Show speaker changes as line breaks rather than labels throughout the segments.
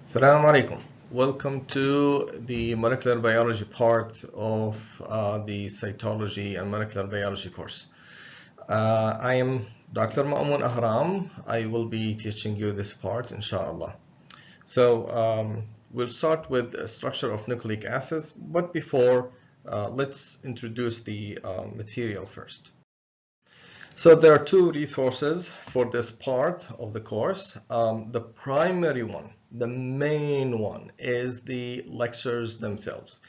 Assalamu alaikum. Welcome to the molecular biology part of the cytology and molecular biology course. I am Dr. Ma'mun Ahram. I will be teaching you this part, inshallah. So we'll start with the structure of nucleic acids, but before, let's introduce the material first. So there are two resources for this part of the course. The primary one, the main one, is the lectures themselves.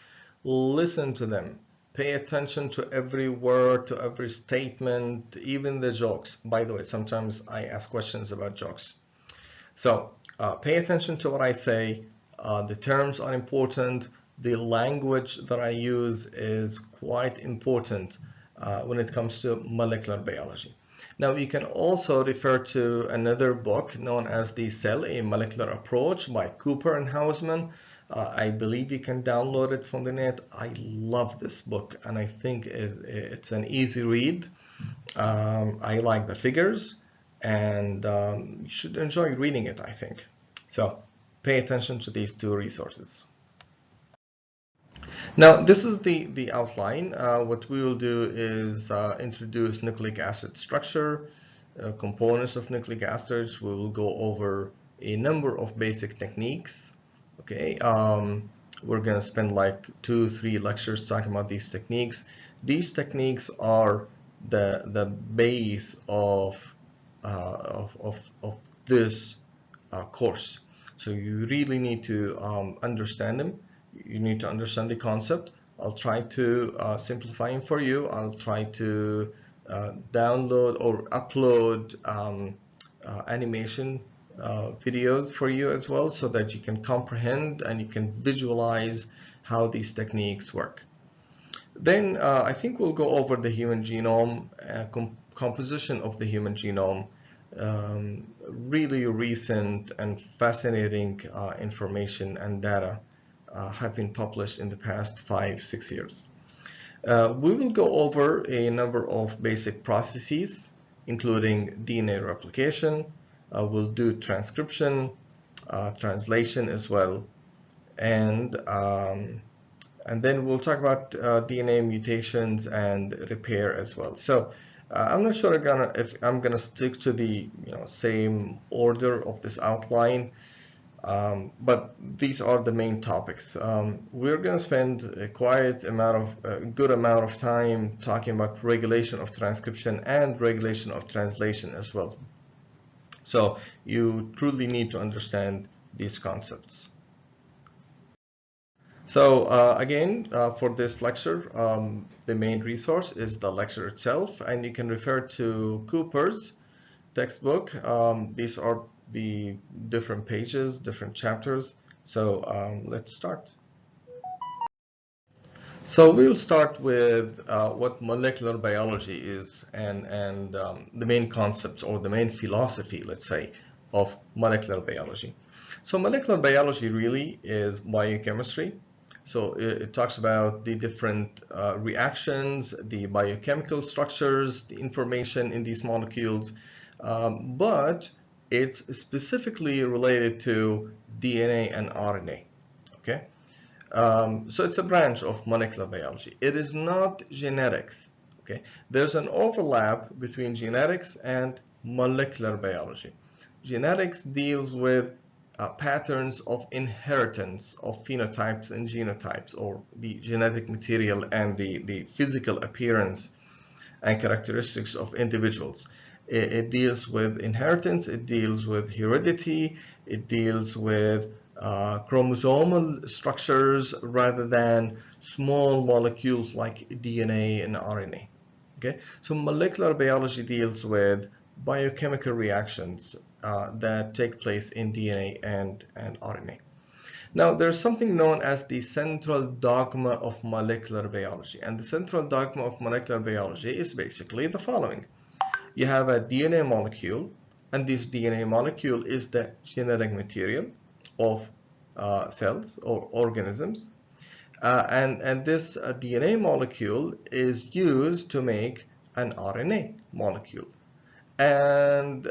Listen to them. Pay attention to every word, to every statement, even the jokes. By the way, sometimes I ask questions about jokes. So pay attention to what I say. The terms are important. The language that I use is quite important when it comes to molecular biology. Now you can also refer to another book known as The Cell, a Molecular Approach by Cooper and Hausman. I believe you can download it from the net. I love this book and I think it's an easy read. I like the figures and you should enjoy reading it, I think. So pay attention to these two resources. Now, this is the outline. What we will do is introduce nucleic acid structure, components of nucleic acids. We will go over a number of basic techniques. Okay, we're going to spend like 2-3 lectures talking about these techniques. These techniques are the base of this course. So you really need to understand them. You need to understand the concept. I'll try to simplify them for you. I'll try to download or upload animation videos for you as well, so that you can comprehend and you can visualize how these techniques work. Then I think we'll go over the human genome, composition of the human genome, really recent and fascinating information and data have been published in the past 5-6 years. We will go over a number of basic processes, including DNA replication. We'll do transcription, translation as well, and then we'll talk about DNA mutations and repair as well. So I'm not sure if I'm gonna stick to the same order of this outline. But these are the main topics. We're going to spend a good amount of time talking about regulation of transcription and regulation of translation as well. So you truly need to understand these concepts. So again, for this lecture, the main resource is the lecture itself, and you can refer to Cooper's textbook. These are the different pages, different chapters. So let's start. So we'll start with what molecular biology is and the main concepts or the main philosophy, let's say, of molecular biology. So molecular biology really is biochemistry. So it talks about the different reactions, the biochemical structures, the information in these molecules, but it's specifically related to DNA and RNA. Okay, so it's a branch of molecular biology. It is not genetics. Okay, there's an overlap between genetics and molecular biology. Genetics deals with patterns of inheritance of phenotypes and genotypes, or the genetic material and the physical appearance and characteristics of individuals. It deals with inheritance, it deals with heredity, it deals with chromosomal structures rather than small molecules like DNA and RNA. Okay, so molecular biology deals with biochemical reactions that take place in DNA and RNA. Now, there's something known as the central dogma of molecular biology, and the central dogma of molecular biology is basically the following. You have a DNA molecule, and this DNA molecule is the genetic material of cells or organisms. And this DNA molecule is used to make an RNA molecule. And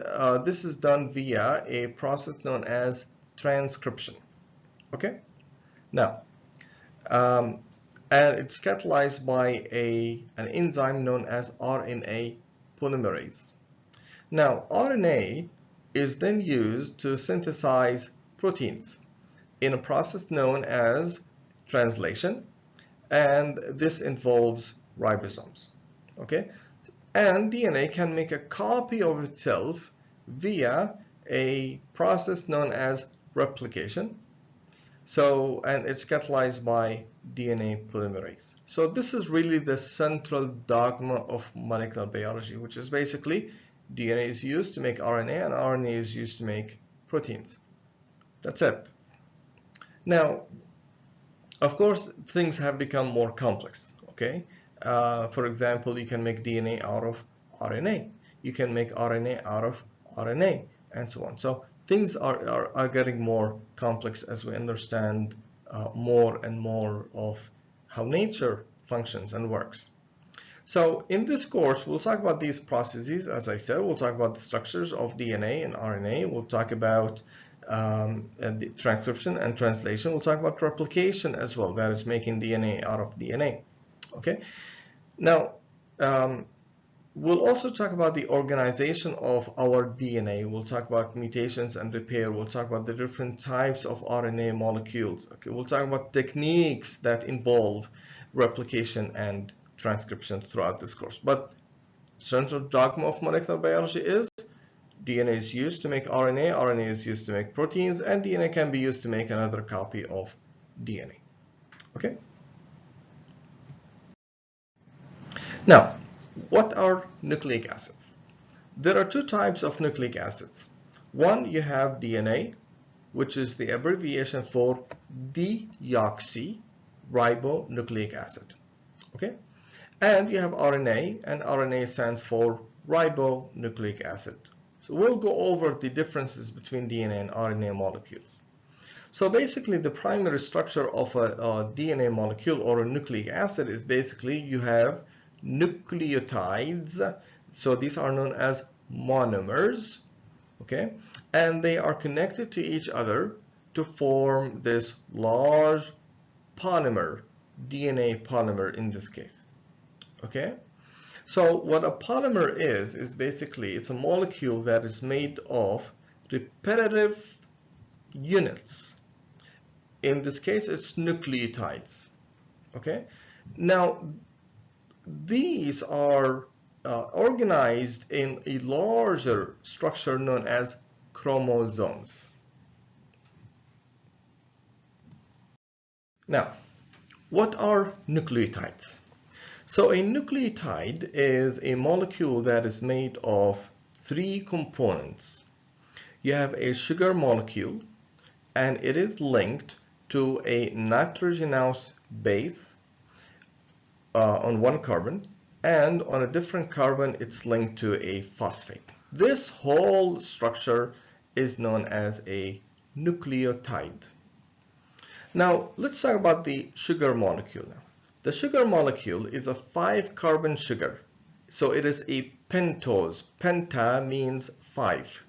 this is done via a process known as transcription. Okay. Now, and it's catalyzed by an enzyme known as RNA polymerase. Now, RNA is then used to synthesize proteins in a process known as translation, and this involves ribosomes. Okay, and DNA can make a copy of itself via a process known as replication. So, and it's catalyzed by DNA polymerase. So this is really the central dogma of molecular biology, which is basically DNA is used to make RNA and RNA is used to make proteins. That's it. Now, of course, things have become more complex, okay? For example, you can make DNA out of RNA. You can make RNA out of RNA, and so on. So things are getting more complex as we understand more and more of how nature functions and works. So in this course, we'll talk about these processes. As I said, we'll talk about the structures of DNA and RNA. We'll talk about the transcription and translation. We'll talk about replication as well, that is making DNA out of DNA. Okay. Now, we'll also talk about the organization of our DNA. We'll talk about mutations and repair. We'll talk about the different types of RNA molecules. Okay. We'll talk about techniques that involve replication and transcription throughout this course. But central dogma of molecular biology is DNA is used to make RNA, RNA is used to make proteins, and DNA can be used to make another copy of DNA. Okay? Now, what are nucleic acids? There are two types of nucleic acids. One, you have DNA, which is the abbreviation for deoxy ribonucleic acid. Okay? And you have RNA, and RNA stands for ribonucleic acid. So we'll go over the differences between DNA and RNA molecules. So basically, the primary structure of a DNA molecule or a nucleic acid is basically you have nucleotides. So these are known as monomers, okay? And they are connected to each other to form this large polymer, DNA polymer in this case, okay? So what a polymer is basically it's a molecule that is made of repetitive units. In this case, it's nucleotides. Okay. Now, these are organized in a larger structure known as chromosomes. Now, what are nucleotides? So a nucleotide is a molecule that is made of three components. You have a sugar molecule, and it is linked to a nitrogenous base on one carbon, and on a different carbon it's linked to a phosphate. This whole structure is known as a nucleotide. Now let's talk about the sugar molecule now. The sugar molecule is a 5-carbon sugar, so it is a pentose. Penta means 5,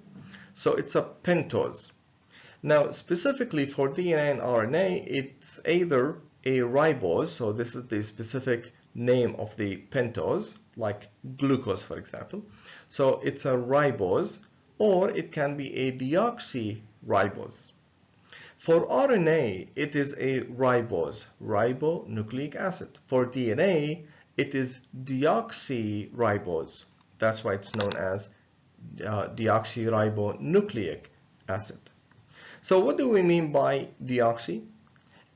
so it's a pentose. Now specifically for DNA and RNA, it's either a ribose, so this is the specific name of the pentose, like glucose for example. So it's a ribose, or it can be a deoxy ribose. For RNA, it is a ribose, ribonucleic acid. For DNA, it is deoxy ribose. That's why it's known as deoxyribonucleic acid. So what do we mean by deoxy?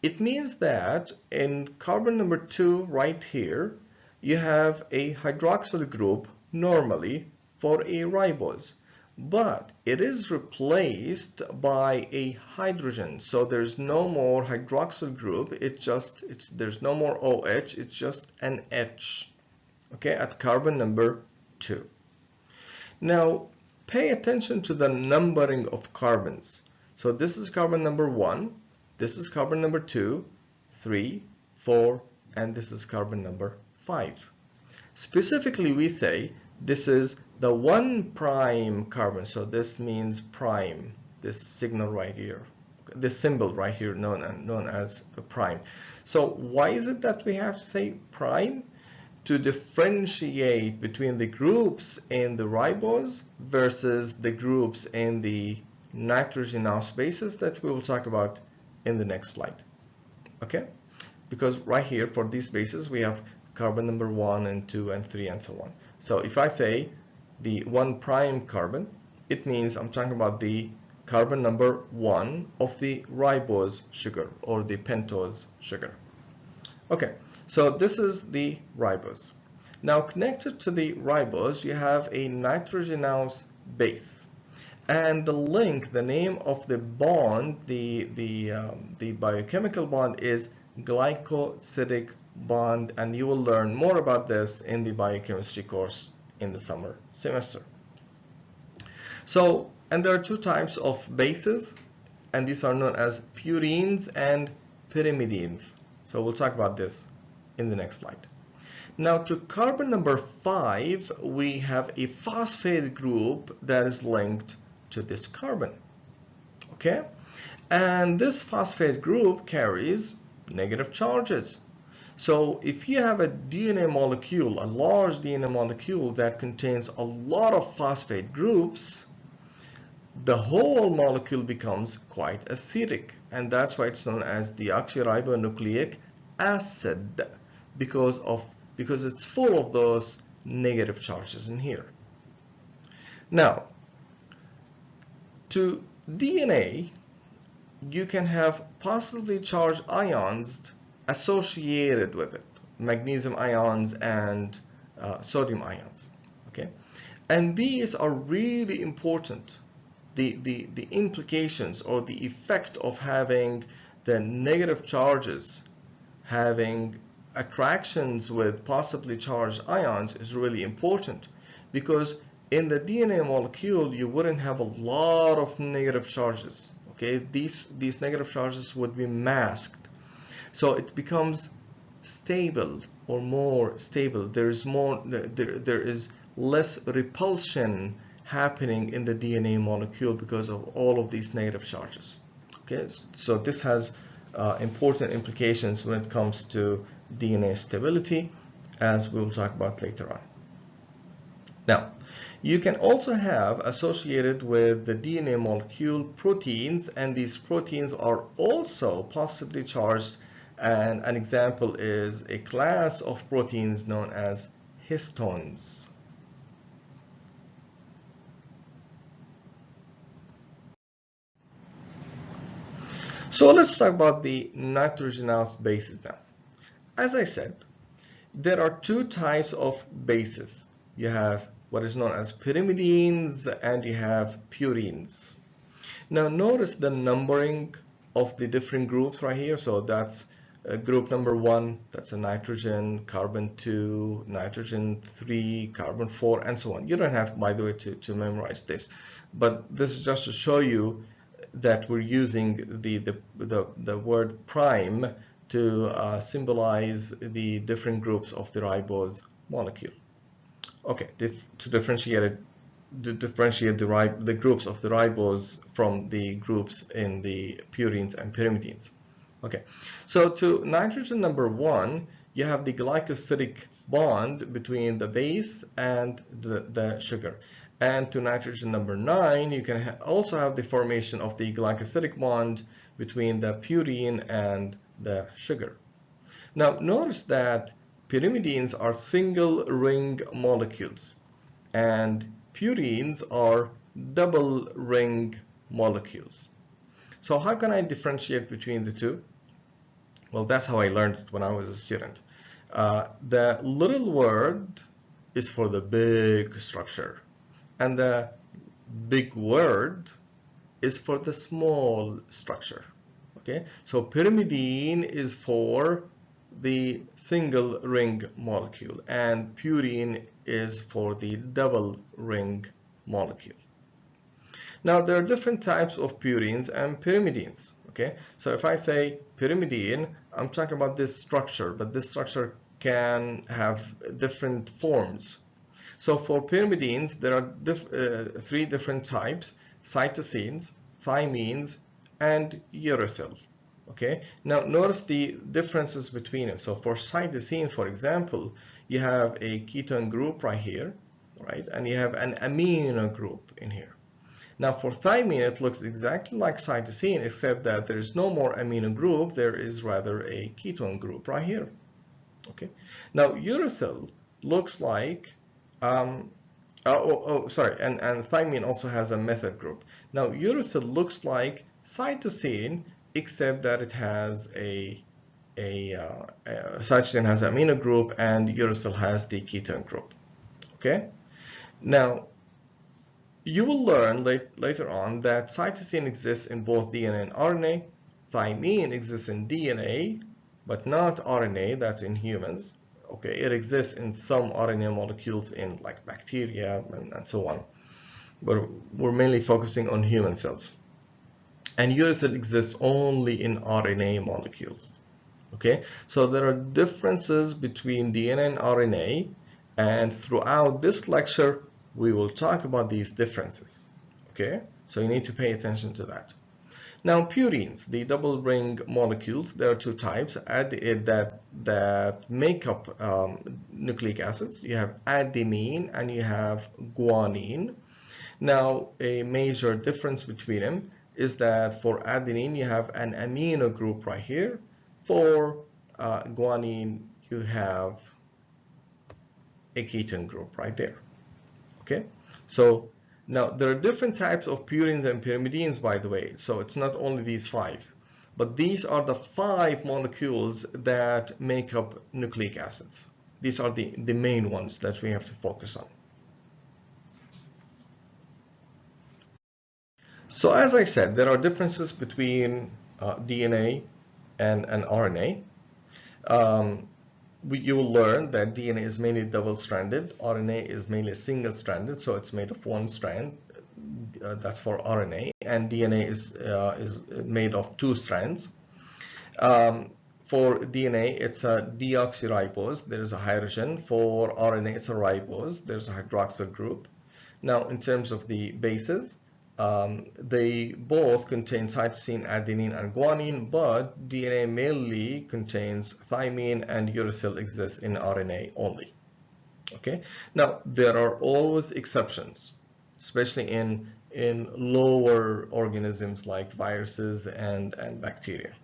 It means that in carbon number 2 right here, you have a hydroxyl group normally for a ribose, but it is replaced by a hydrogen. So there's no more hydroxyl group, there's no more OH, it's just an H, okay, at carbon number 2. Now pay attention to the numbering of carbons. So this is carbon number 1, this is carbon number 2, 3, 4, and this is carbon number 5. Specifically, we say this is the 1' carbon, so this means prime, this signal right here. this symbol right here known as a prime. So why is it that we have to say prime? To differentiate between the groups in the ribose versus the groups in the nitrogenous bases that we will talk about in the next slide. Okay? Because right here for these bases we have carbon number 1 and 2 and 3 and so on. So if I say the 1' carbon, it means I'm talking about the carbon number 1 of the ribose sugar or the pentose sugar. Okay, so this is the ribose. Now connected to the ribose you have a nitrogenous base, and the link, the name of the bond, the biochemical bond is glycosidic bond, and you will learn more about this in the biochemistry course in the summer semester. So, and there are two types of bases, and these are known as purines and pyrimidines. So we'll talk about this in the next slide. Now to carbon number 5, we have a phosphate group that is linked to this carbon. Okay? And this phosphate group carries negative charges. So if you have a DNA molecule, a large DNA molecule that contains a lot of phosphate groups, the whole molecule becomes quite acidic, and that's why it's known as deoxyribonucleic acid, because it's full of those negative charges in here. Now, to DNA, you can have positively charged ions associated with it, magnesium ions and sodium ions. Okay, and these are really important. The implications or the effect of having the negative charges having attractions with positively charged ions is really important, because in the DNA molecule you wouldn't have a lot of negative charges. Okay, these negative charges would be masked, so it becomes stable or more stable. There is less repulsion happening in the DNA molecule because of all of these negative charges. Okay, so this has important implications when it comes to DNA stability, as we'll talk about later on. Now, you can also have associated with the DNA molecule proteins, and these proteins are also positively charged, and an example is a class of proteins known as histones. So let's talk about the nitrogenous bases now. As I said, there are two types of bases. You have what is known as pyrimidines and you have purines. Now notice the numbering of the different groups right here. So that's group number 1, that's a nitrogen, carbon 2, nitrogen 3, carbon 4, and so on. You don't have, by the way, to memorize this, but this is just to show you that we're using the word prime to symbolize the different groups of the ribose molecule. Okay, to differentiate the groups of the ribose from the groups in the purines and pyrimidines. Okay, so to nitrogen number 1, you have the glycosidic bond between the base and the sugar. And to nitrogen number 9, you can also have the formation of the glycosidic bond between the purine and the sugar. Now notice that pyrimidines are single ring molecules and purines are double ring molecules. So how can I differentiate between the two? Well, that's how I learned it when I was a student. The little word is for the big structure, and the big word is for the small structure. Okay, so pyrimidine is for the single ring molecule and purine is for the double ring molecule. Now there are different types of purines and pyrimidines. Okay, so if I say pyrimidine, I'm talking about this structure, but this structure can have different forms. So for pyrimidines, there are 3 different types: cytosines, thymines, and uracil. Okay, now notice the differences between them. So for cytosine, for example, you have a ketone group right here, right, and you have an amino group in here. Now for thymine, it looks exactly like cytosine, except that there is no more amino group. There is rather a ketone group right here. Okay. Now uracil looks like, sorry, and thymine also has a methyl group. Now uracil looks like cytosine, except that it has cytosine has an amino group and uracil has the ketone group. Okay. Now you will learn later on that cytosine exists in both DNA and RNA. Thymine exists in DNA, but not RNA. That's in humans. Okay, it exists in some RNA molecules in like bacteria and so on. But we're mainly focusing on human cells. And uracil exists only in RNA molecules. Okay, so there are differences between DNA and RNA, and throughout this lecture, we will talk about these differences. Okay, so you need to pay attention to that. Now, purines, the double ring molecules, there are two types that make up nucleic acids. You have adenine and you have guanine. Now, a major difference between them is that for adenine, you have an amino group right here. For guanine, you have a ketone group right there. Okay, so now there are different types of purines and pyrimidines, by the way, so it's not only these 5, but these are the 5 molecules that make up nucleic acids. These are the main ones that we have to focus on. So as I said, there are differences between DNA and RNA. You will learn that DNA is mainly double-stranded, RNA is mainly single-stranded, so it's made of one strand. That's for RNA, and DNA is made of 2 strands. For DNA, it's a deoxy ribose. There is a hydrogen. For RNA, it's a ribose. There's a hydroxyl group. Now, in terms of the bases, they both contain cytosine, adenine, and guanine, but DNA mainly contains thymine and uracil exists in RNA only. Okay. Now there are always exceptions, especially in lower organisms like viruses and bacteria.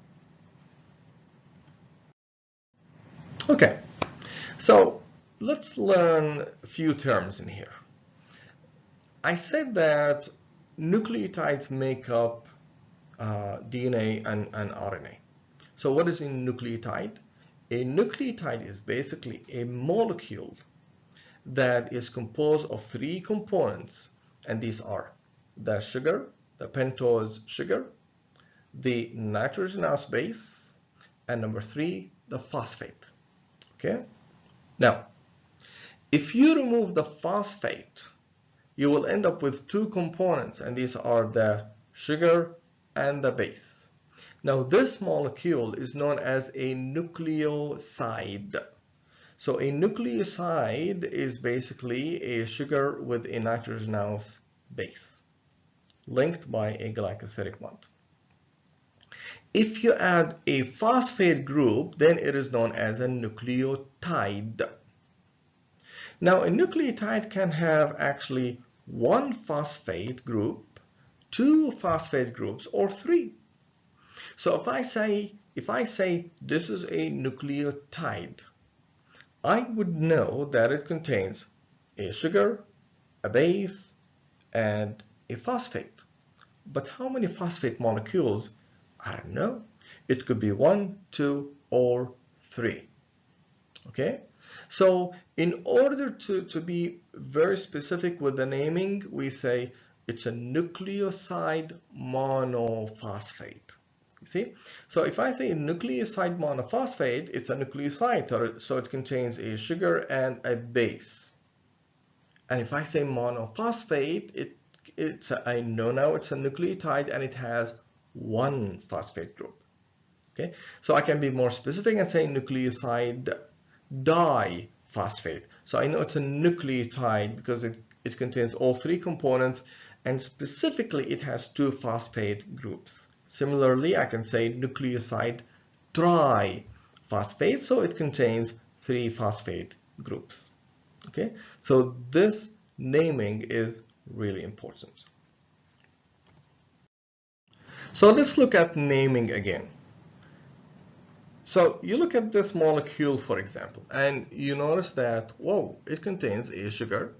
Okay. So let's learn a few terms in here. I said that nucleotides make up DNA and RNA. So what is a nucleotide? A nucleotide is basically a molecule that is composed of 3 components, and these are the sugar, the pentose sugar, the nitrogenous base, and number 3, the phosphate. Okay? Now, if you remove the phosphate, you will end up with 2 components, and these are the sugar and the base. Now this molecule is known as a nucleoside. So a nucleoside is basically a sugar with a nitrogenous base linked by a glycosidic bond. If you add a phosphate group, then it is known as a nucleotide. Now a nucleotide can have actually 1 phosphate group, 2 phosphate groups, or 3. So if I say this is a nucleotide, I would know that it contains a sugar, a base, and a phosphate. But how many phosphate molecules? I don't know. It could be 1, 2, or 3. Okay? So in order to be very specific with the naming, we say it's a nucleoside monophosphate. You see? So if I say nucleoside monophosphate, it's a nucleoside, so it contains a sugar and a base. And if I say monophosphate, I know now it's a nucleotide and it has 1 phosphate group. Okay? So I can be more specific and say nucleoside diphosphate. So I know it's a nucleotide because it contains all 3 components, and specifically it has 2 phosphate groups. Similarly, I can say nucleoside triphosphate, so it contains 3 phosphate groups. Okay, so this naming is really important. So let's look at naming again. So you look at this molecule, for example, and you notice that, whoa, it contains a sugar,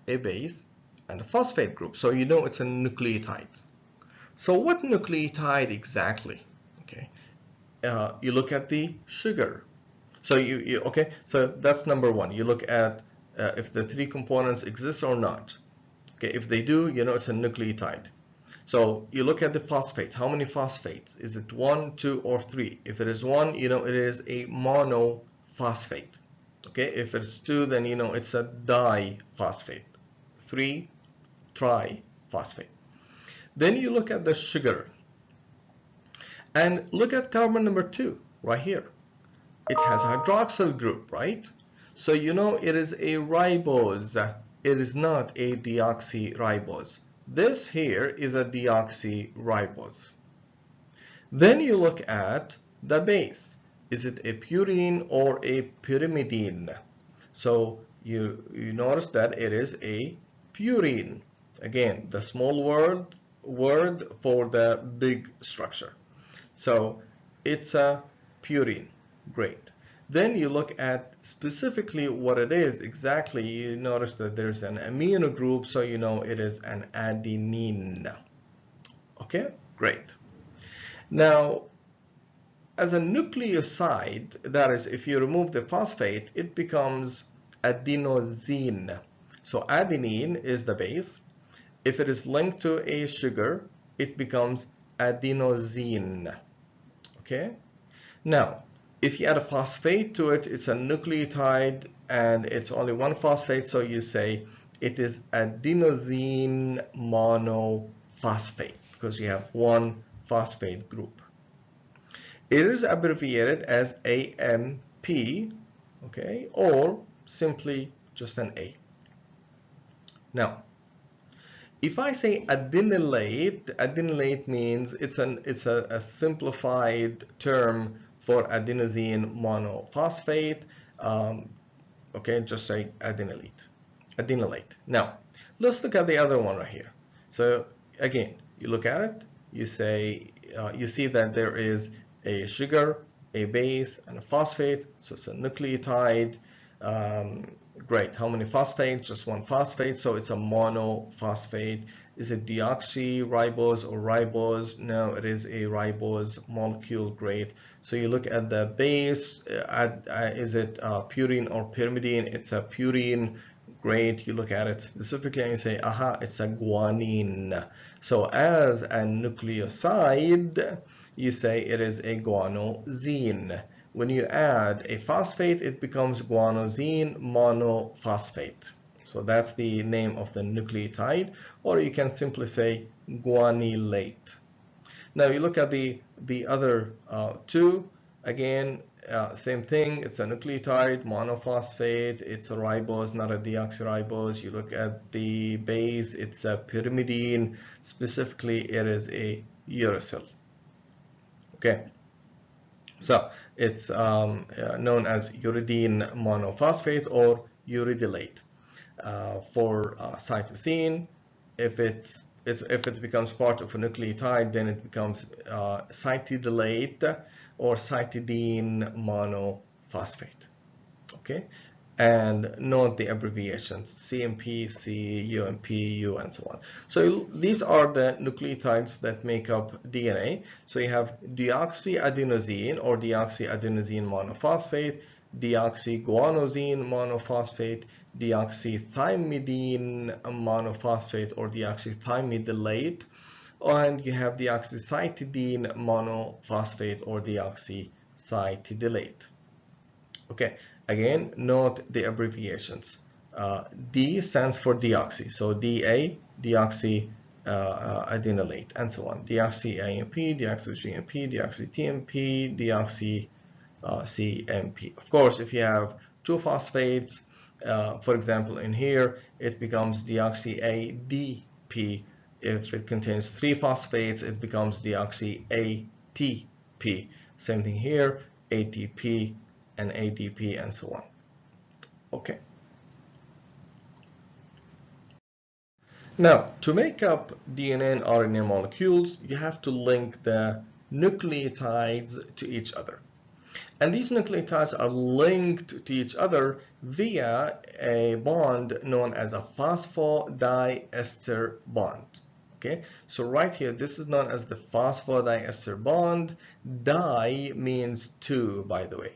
a base, and a phosphate group. So you know it's a nucleotide. So what nucleotide exactly? Okay, you look at the sugar. So okay, so that's number one. You look at if the 3 components exist or not. Okay, if they do, you know it's a nucleotide. So you look at the phosphate. How many phosphates? Is it 1, 2, or 3? If it is 1, you know it is a monophosphate. Okay, if it's 2, then you know it's a diphosphate. 3, triphosphate. Then you look at the sugar. And look at carbon number 2 right here. It has a hydroxyl group, right? So you know it is a ribose. It is not a deoxy ribose. This here is a deoxy ribose. Then you look at the base. Is it a purine or a pyrimidine? So you notice that it is a purine. Again, the small word for the big structure. So it's a purine. Great. Then you look at specifically what it is exactly. You notice that there's an amino group, so you know it is an adenine. Okay, great. Now, as a nucleoside, that is, if you remove the phosphate, it becomes adenosine. So adenine is the base. If it is linked to a sugar, it becomes adenosine. Okay. Now, if you add a phosphate to it, it's a nucleotide and it's only 1 phosphate, so you say it is adenosine monophosphate because you have 1 phosphate group. It is abbreviated as AMP, okay, or simply just an A. Now, if I say adenylate, adenylate means it's a simplified term for adenosine monophosphate. Okay, just say adenylate. Now, let's look at the other one right here. So again, you look at it, you say, you see that there is a sugar, a base, and a phosphate. So it's a nucleotide. Great. How many phosphates? Just 1 phosphate. So it's a monophosphate. Is it deoxy ribose or ribose? No, it is a ribose molecule. Great. So you look at the base. Is it purine or pyrimidine? It's a purine. Great. You look at it specifically and you say, aha, it's a guanine. So as a nucleoside, you say it is a guanosine. When you add a phosphate, it becomes guanosine monophosphate. So that's the name of the nucleotide, or you can simply say guanylate. Now you look at the other 2. Again, same thing. It's a nucleotide, monophosphate. It's a ribose, not a deoxyribose. You look at the base. It's a pyrimidine. Specifically, it is a uracil. Okay. So it's known as uridine monophosphate or uridylate. For cytosine, if it becomes part of a nucleotide, then it becomes cytidylate or cytidine monophosphate. Okay, and note the abbreviations CMP, C, UMP, U, and so on. So these are the nucleotides that make up DNA. So you have deoxyadenosine or deoxyadenosine monophosphate, deoxyguanosine monophosphate, deoxythymidine monophosphate or deoxythymidylate, and you have deoxycytidine monophosphate or deoxycytidylate. Okay, again, note the abbreviations. D stands for deoxy, so DA, deoxyadenylate, and so on. Deoxy-AMP, deoxy-GMP, deoxy-TMP, deoxy-CMP. Of course, if you have 2 phosphates, for example, in here, it becomes deoxy-ADP If it contains 3 phosphates, it becomes deoxy ATP. Same thing here, ATP and ADP and so on. Okay. Now, to make up DNA and RNA molecules, you have to link the nucleotides to each other. And these nucleotides are linked to each other via a bond known as a phosphodiester bond. Okay, so right here, this is known as the phosphodiester bond. Di means 2, by the way,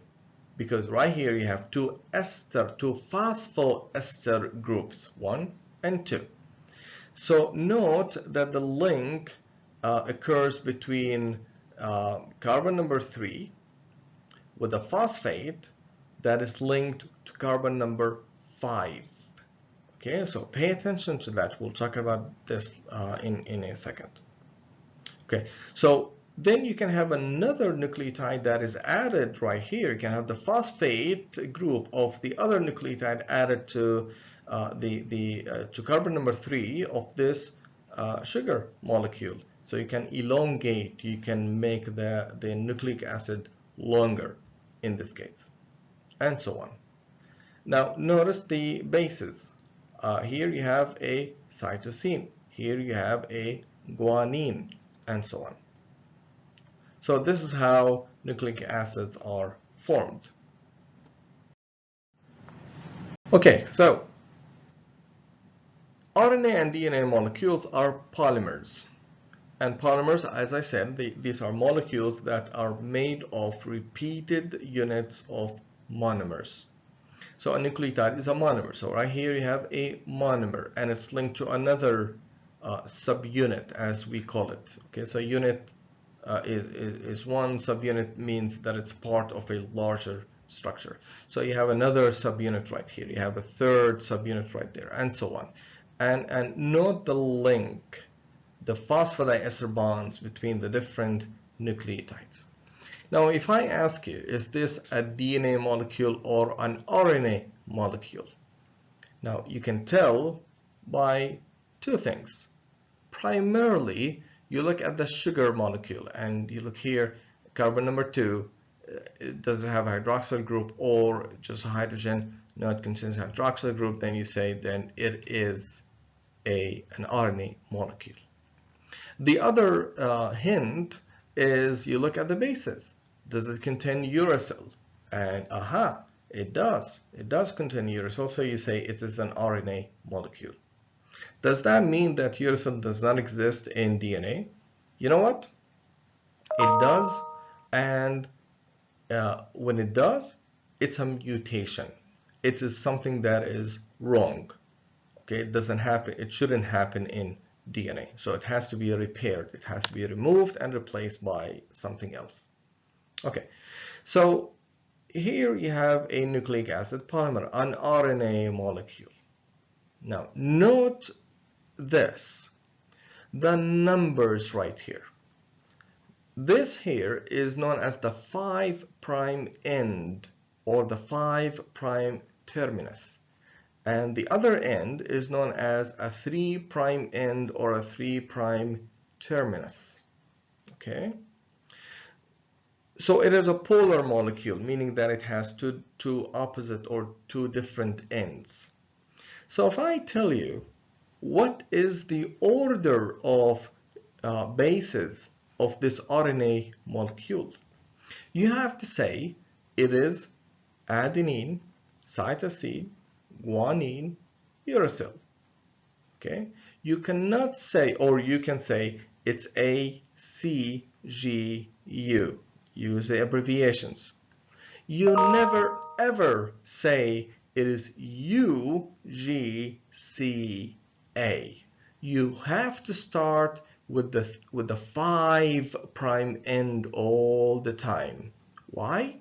because right here you have two phosphoester groups, 1 and 2. So note that the link occurs between carbon number 3 with a phosphate that is linked to carbon number 5. Okay, so pay attention to that. We'll talk about this in a second. Okay, so then you can have another nucleotide that is added right here. You can have the phosphate group of the other nucleotide added to to carbon number 3 of this sugar molecule. So you can elongate, you can make the nucleic acid longer in this case, and so on. Now notice the bases. Here you have a cytosine, here you have a guanine, and so on. So this is how nucleic acids are formed. Okay, so RNA and DNA molecules are polymers. And polymers, as I said, these are molecules that are made of repeated units of monomers. So a nucleotide is a monomer. So right here you have a monomer, and it's linked to another subunit, as we call it. Okay, so unit is one, subunit means that it's part of a larger structure. So you have another subunit right here. You have a third subunit right there, and so on. And note the link, the phosphodiester bonds between the different nucleotides. Now, if I ask you, is this a DNA molecule or an RNA molecule? Now, you can tell by two things. Primarily, you look at the sugar molecule, and you look here, carbon number 2, does it have a hydroxyl group or just a hydrogen? No, it contains a hydroxyl group. Then you say, then it is an RNA molecule. The other hint is you look at the bases. Does it contain uracil? And aha, it does. It does contain uracil, so you say it is an RNA molecule. Does that mean that uracil does not exist in DNA? You know what? It does, and when it does, it's a mutation. It is something that is wrong. Okay, it doesn't happen. It shouldn't happen in DNA. So it has to be repaired. It has to be removed and replaced by something else. Okay, so here you have a nucleic acid polymer, an RNA molecule. Now note this, the numbers right here. This here is known as the 5' end or the 5' terminus. And the other end is known as a 3' end or a 3' terminus. Okay? So it is a polar molecule, meaning that it has two opposite or two different ends. So if I tell you what is the order of bases of this RNA molecule, you have to say it is adenine, cytosine, guanine, uracil. Okay, you cannot say, or you can say it's A, C, G, U. Use the abbreviations. You never ever say it is U, G, C, A. You have to start with the 5' end all the time. Why?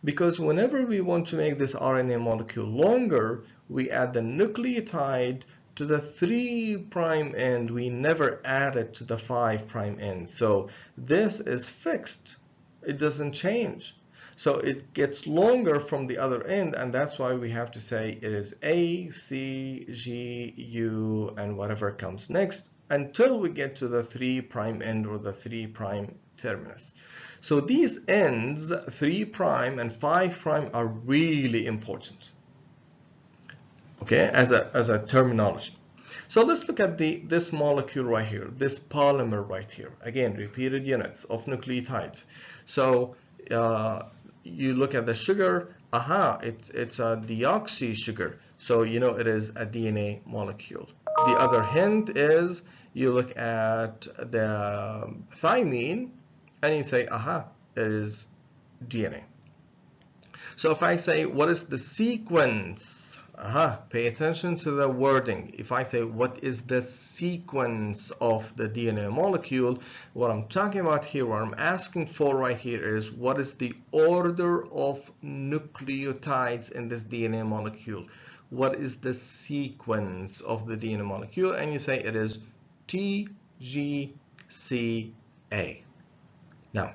Because whenever we want to make this RNA molecule longer, we add the nucleotide to the 3' end. We never add it to the 5' end. So this is fixed. It doesn't change. So it gets longer from the other end, and that's why we have to say it is A, C, G, U, and whatever comes next until we get to the 3' end or the 3' terminus. So these ends, 3' and 5' are really important, okay, as a terminology. So let's look at this molecule right here, this polymer right here. Again, repeated units of nucleotides. So you look at the sugar, it's a deoxy sugar. So you know it is a DNA molecule. The other hint is you look at the thymine and you say, it is DNA. So if I say, what is the sequence? Pay attention to the wording. If I say, what is the sequence of the DNA molecule, what I'm talking about here, what I'm asking for right here is, what is the order of nucleotides in this DNA molecule? What is the sequence of the DNA molecule? And you say it is TGCA. Now,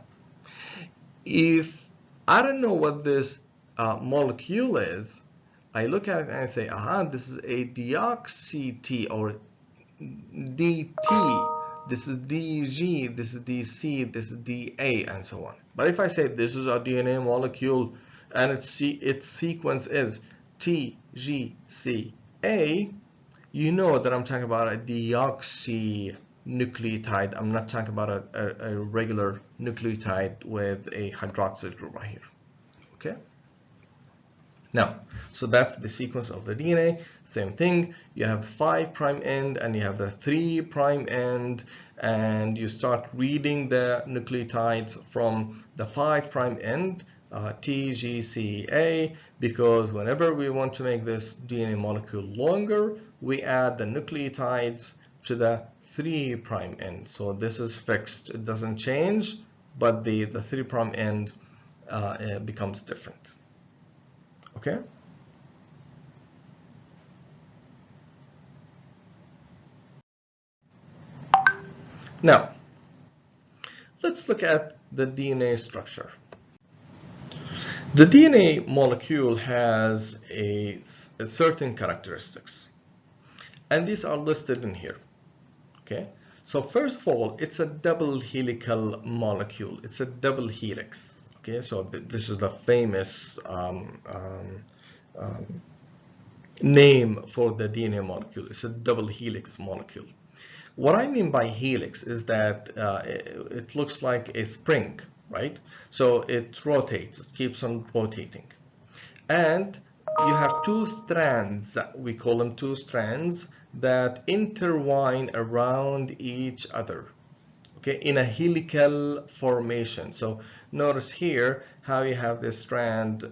if I don't know what this molecule is, I look at it and I say, this is a deoxy T or DT, this is DG, this is DC, this is DA, and so on. But if I say this is a DNA molecule and its sequence is TGCA, you know that I'm talking about a deoxy nucleotide. I'm not talking about a regular nucleotide with a hydroxyl group right here, okay? Now, so that's the sequence of the DNA. Same thing, you have 5' end and you have the 3' end, and you start reading the nucleotides from the 5' end, TGCA, because whenever we want to make this DNA molecule longer, we add the nucleotides to the 3' end. So this is fixed, it doesn't change, but the 3' end becomes different. Okay. Now, let's look at the DNA structure. The DNA molecule has a certain characteristics, and these are listed in here. Okay. So first of all, it's a double helical molecule. It's a double helix. Okay, so this is the famous name for the DNA molecule. It's a double helix molecule. What I mean by helix is that it looks like a spring, right? So it rotates, it keeps on rotating. And you have two strands, we call them two strands, that intertwine around each other. Okay, in a helical formation. So notice here how you have this strand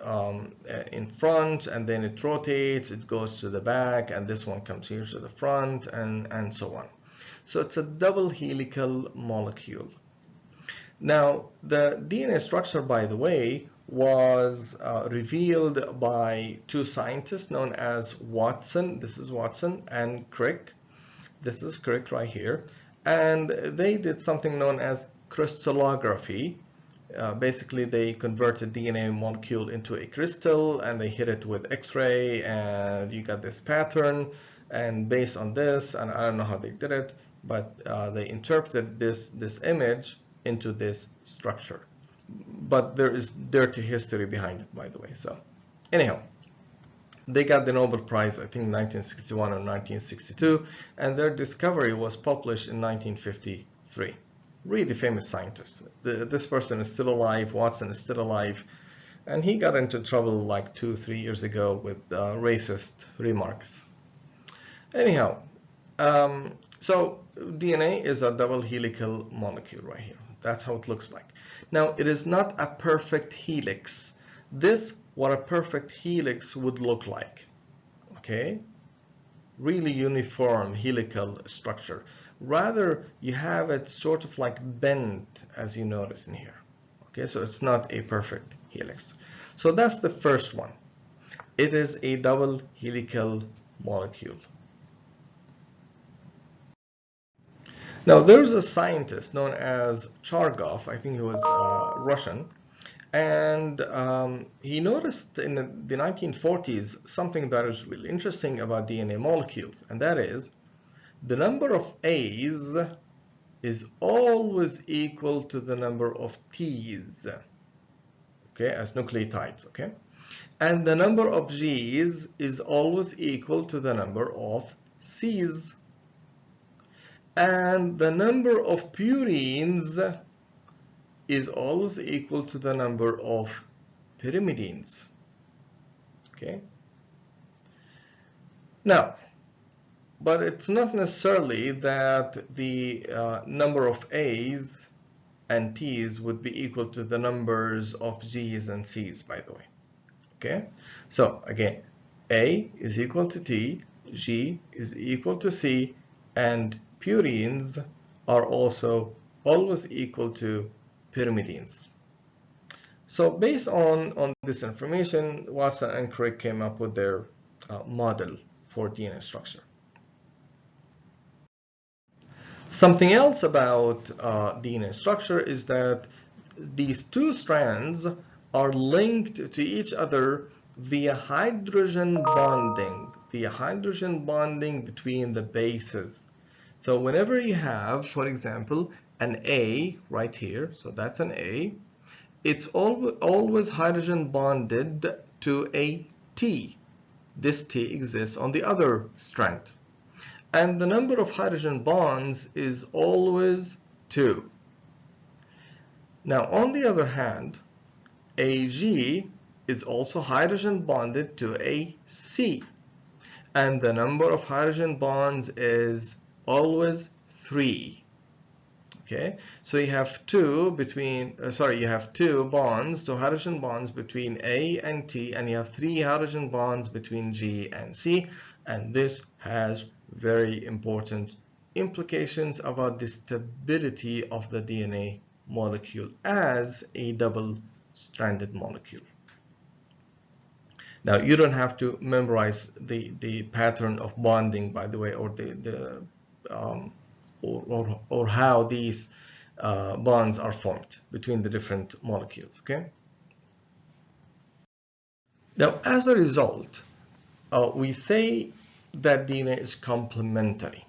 in front, and then it rotates, it goes to the back, and this one comes here to the front, and so on. So it's a double helical molecule. Now, the DNA structure, by the way, was revealed by two scientists known as Watson, this is Watson, and Crick, this is Crick right here. And they did something known as crystallography. Basically, they converted DNA molecule into a crystal and they hit it with X-ray, and you got this pattern. And based on this, and I don't know how they did it, but they interpreted this image into this structure. But there is dirty history behind it, by the way. So anyhow, they got the Nobel Prize, I think, in 1961 or 1962, and their discovery was published in 1953. Really famous scientist. This person is still alive, Watson is still alive, and he got into trouble like 2-3 years ago with racist remarks. Anyhow, so DNA is a double helical molecule right here. That's how it looks like. Now, it is not a perfect helix. This what a perfect helix would look like, okay? Really uniform helical structure. Rather, you have it sort of like bent, as you notice in here, okay? So it's not a perfect helix. So that's the first one. It is a double helical molecule. Now, there's a scientist known as Chargaff, I think he was Russian, and he noticed in the 1940s something that is really interesting about DNA molecules, and that is the number of A's is always equal to the number of T's, okay, as nucleotides, okay? And the number of G's is always equal to the number of C's. And the number of purines is always equal to the number of pyrimidines, okay? Now, but it's not necessarily that the number of A's and T's would be equal to the numbers of G's and C's, by the way. Okay? So again, A is equal to T, G is equal to C, and purines are also always equal to pyrimidines. So based on this information, Watson and Crick came up with their model for DNA structure. Something else about DNA structure is that these two strands are linked to each other via hydrogen bonding between the bases. So whenever you have, for example, an A right here, so that's an A, it's always hydrogen bonded to a T. This T exists on the other strand. And the number of hydrogen bonds is always 2. Now, on the other hand, Ag is also hydrogen bonded to a C, and the number of hydrogen bonds is always 3. Okay, so you have two bonds, two hydrogen bonds between A and T, and you have 3 hydrogen bonds between G and C, and this has very important implications about the stability of the DNA molecule as a double-stranded molecule. Now, you don't have to memorize the pattern of bonding, by the way, or or how these bonds are formed between the different molecules. Okay. Now, as a result, we say that DNA is complementary,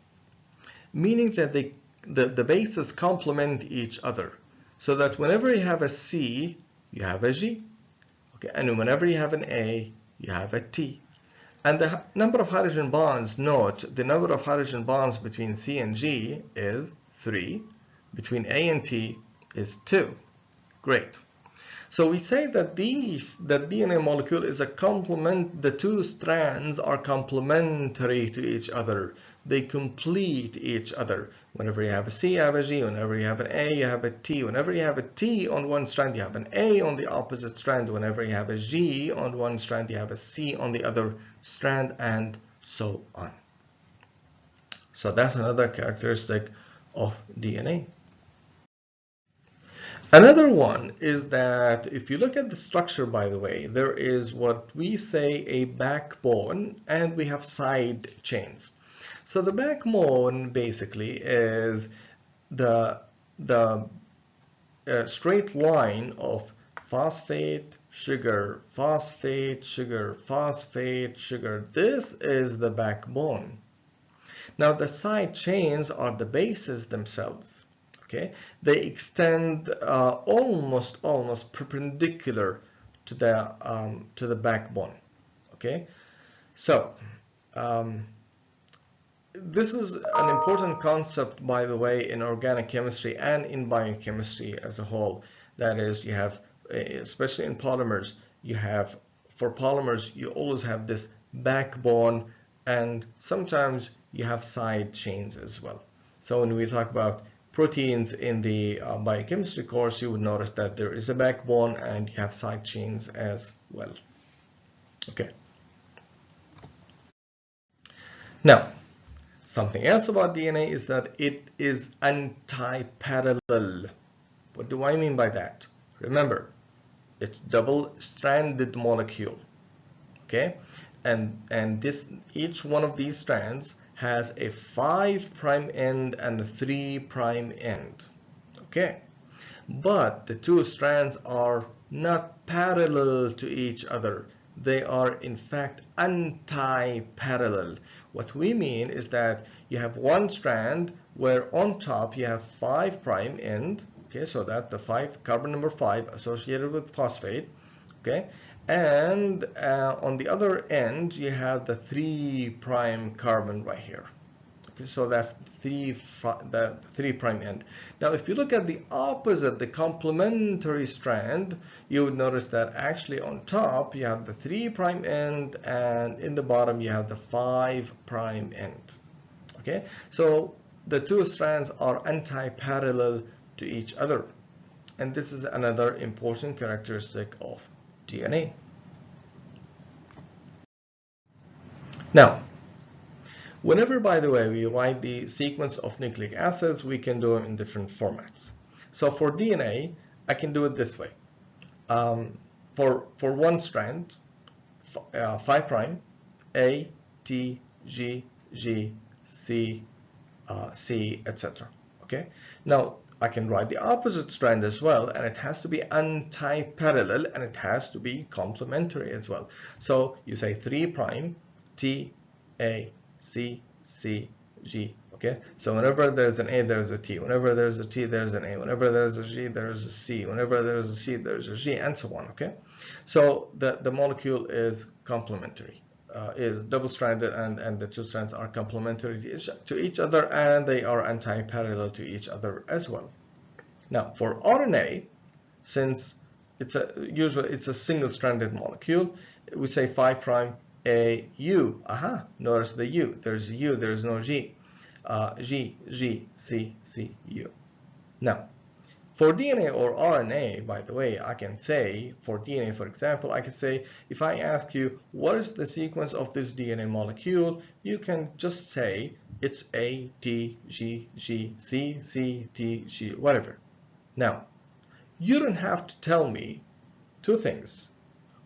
meaning that the bases complement each other, so that whenever you have a C, you have a G, okay, and whenever you have an A, you have a T. And the number of hydrogen bonds, note, the number of hydrogen bonds between C and G is 3, between A and T is 2. Great. So we say that the DNA molecule is a complement. The two strands are complementary to each other. They complete each other. Whenever you have a C, you have a G. Whenever you have an A, you have a T. Whenever you have a T on one strand, you have an A on the opposite strand. Whenever you have a G on one strand, you have a C on the other strand, and so on. So that's another characteristic of DNA. Another one is that if you look at the structure, by the way, there is what we say a backbone, and we have side chains. So the backbone basically is the straight line of phosphate, sugar, phosphate, sugar, phosphate, sugar. This is the backbone. Now the side chains are the bases themselves. Okay, they extend almost perpendicular to the backbone. Okay, so this is an important concept, by the way, in organic chemistry and in biochemistry as a whole. That is, you have, especially in polymers, for polymers you always have this backbone, and sometimes you have side chains as well. So when we talk about proteins in the biochemistry course, you would notice that there is a backbone and you have side chains as well. Okay. Now, something else about DNA is that it is anti-parallel. What do I mean by that? Remember, it's double-stranded molecule. Okay, and each one of these strands has a 5' end and a 3' end. Okay, but the two strands are not parallel to each other. they are in fact anti-parallel. What we mean is that you have one strand where on top you have 5' end, okay, so that's the carbon number 5 associated with phosphate, okay, and on the other end you have the 3' carbon right here. So that's the 3' end. Now, if you look at the opposite, the complementary strand, you would notice that actually on top you have the 3' end, and in the bottom you have the 5' end. Okay, so the two strands are anti-parallel to each other, and this is another important characteristic of DNA. Now, whenever, by the way, we write the sequence of nucleic acids, we can do them in different formats. So for DNA, I can do it this way. For one strand, 5', A, T, G, G, C, C, etc. Okay. Now I can write the opposite strand as well, and it has to be anti-parallel, and it has to be complementary as well. So you say 3', T, A, C, C, G. Okay, so whenever there's an A, there's a T. Whenever there's a T, there's an A. Whenever there's a G, there's a C. Whenever there's a C, there's a G, and so on. Okay, so the molecule is complementary, is double-stranded, and the two strands are complementary to each other, and they are anti-parallel to each other as well. Now, for RNA, since usually it's a single-stranded molecule, we say 5' A, U. Aha, notice the U. There's a U, there's no G. G, G, C, C, U. Now, for DNA or RNA, by the way, I can say, for DNA, for example, I can say, if I ask you, what is the sequence of this DNA molecule, you can just say, it's A, T, G, G, C, C, T, G, whatever. Now, you don't have to tell me two things.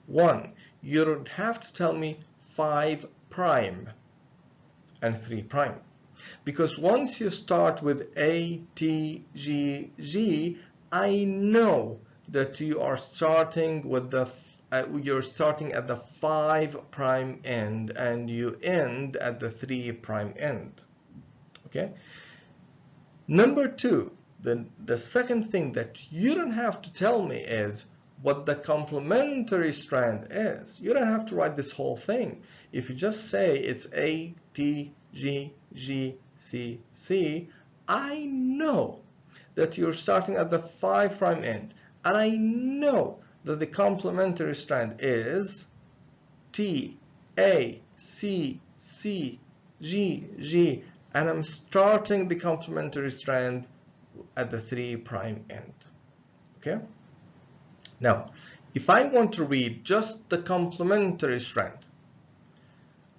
One, you don't have to tell me 5' and 3', because once you start with A, T, G, G, I know that you are starting with you're starting at the 5' end, and you end at the 3' end. Okay. Number two, the second thing that you don't have to tell me is what the complementary strand is. You don't have to write this whole thing. If you just say it's A, T, G, G, C, C, I know that you're starting at the 5' end, and I know that the complementary strand is T, A, C, C, G, G, and I'm starting the complementary strand at the 3' end. Okay? Now, if I want to read just the complementary strand,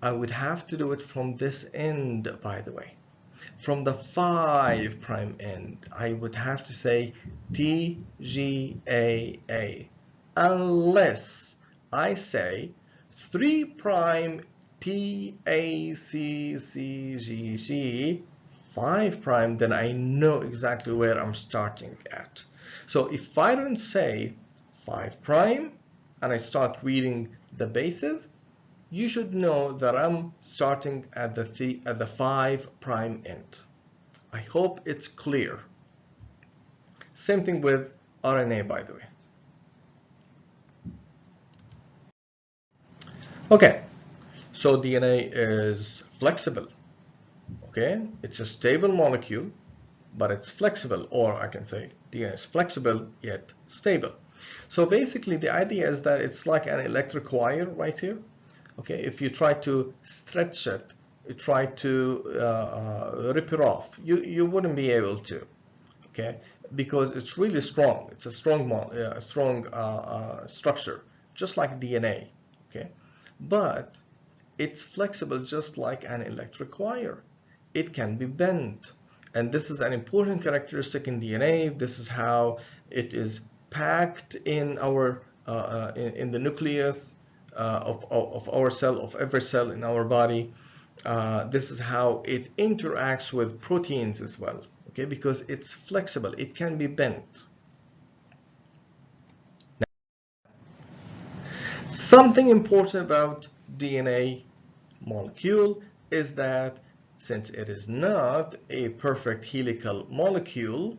I would have to do it from this end, by the way. From the 5' end, I would have to say T, G, A, unless I say 3' T, A, C, C, G, G, 5', then I know exactly where I'm starting at. So if I don't say 5' and I start reading the bases, you should know that I'm starting at the 5' end. I hope it's clear. Same thing with RNA, by the way. Okay, so DNA is flexible. Okay, it's a stable molecule, but it's flexible, or I can say DNA is flexible yet stable. So basically the idea is that it's like an electric wire right here. Okay, if you try to stretch it, you try to rip it off, you wouldn't be able to. Okay, because it's really strong. It's a strong structure, just like DNA. Okay, but it's flexible just like an electric wire. It can be bent, and this is an important characteristic in DNA. This is how it is packed in our in the nucleus of our cell, of every cell in our body. This is how it interacts with proteins as well. Okay, because it's flexible, it can be bent. Something important about DNA molecule is that since it is not a perfect helical molecule,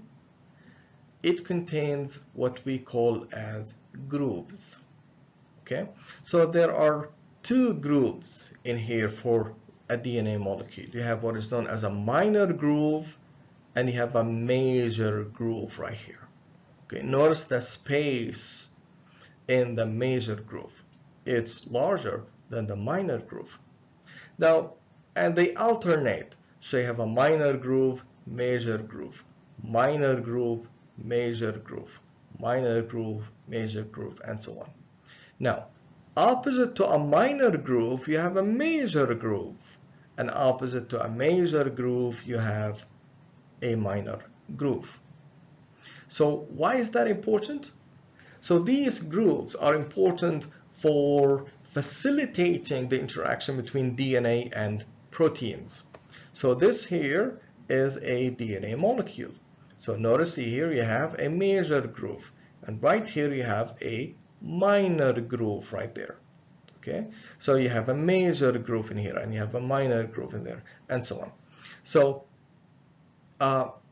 it contains what we call as grooves. Okay, so there are two grooves in here for a DNA molecule. You have what is known as a minor groove and you have a major groove right here. Okay, notice the space in the major groove. It's larger than the minor groove. Now, and they alternate. So you have a minor groove, major groove, minor groove, major groove, minor groove, major groove, and so on. Now, opposite to a minor groove, you have a major groove. And opposite to a major groove, you have a minor groove. So why is that important? So these grooves are important for facilitating the interaction between DNA and proteins. So this here is a DNA molecule. So notice here you have a major groove, and right here you have a minor groove right there. Okay, so you have a major groove in here and you have a minor groove in there, and so on. So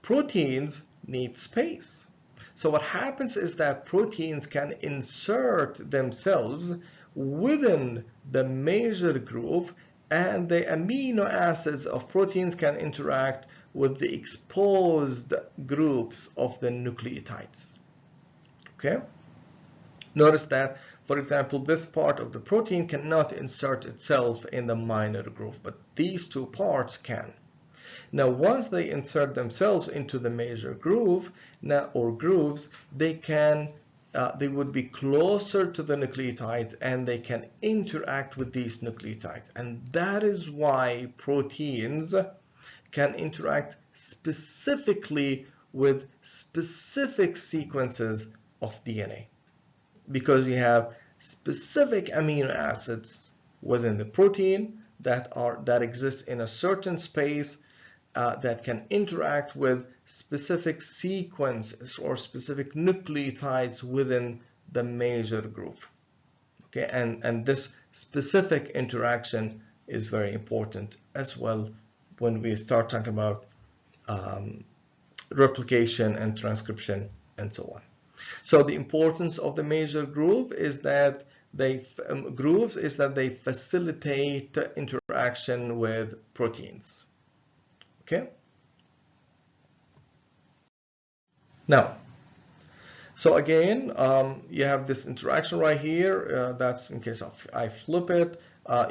proteins need space. So what happens is that proteins can insert themselves within the major groove, and the amino acids of proteins can interact with the exposed groups of the nucleotides. Okay? Notice that, for example, this part of the protein cannot insert itself in the minor groove, but these two parts can. Now, once they insert themselves into the major groove or grooves, they would be closer to the nucleotides and they can interact with these nucleotides. And that is why proteins can interact specifically with specific sequences of DNA, because you have specific amino acids within the protein that exist in a certain space that can interact with specific sequences or specific nucleotides within the major groove. Okay, and this specific interaction is very important as well when we start talking about replication and transcription and so on. So the importance of the major groove is that they facilitate interaction with proteins. Okay. Now, so again, you have this interaction right here. That's in case I flip it.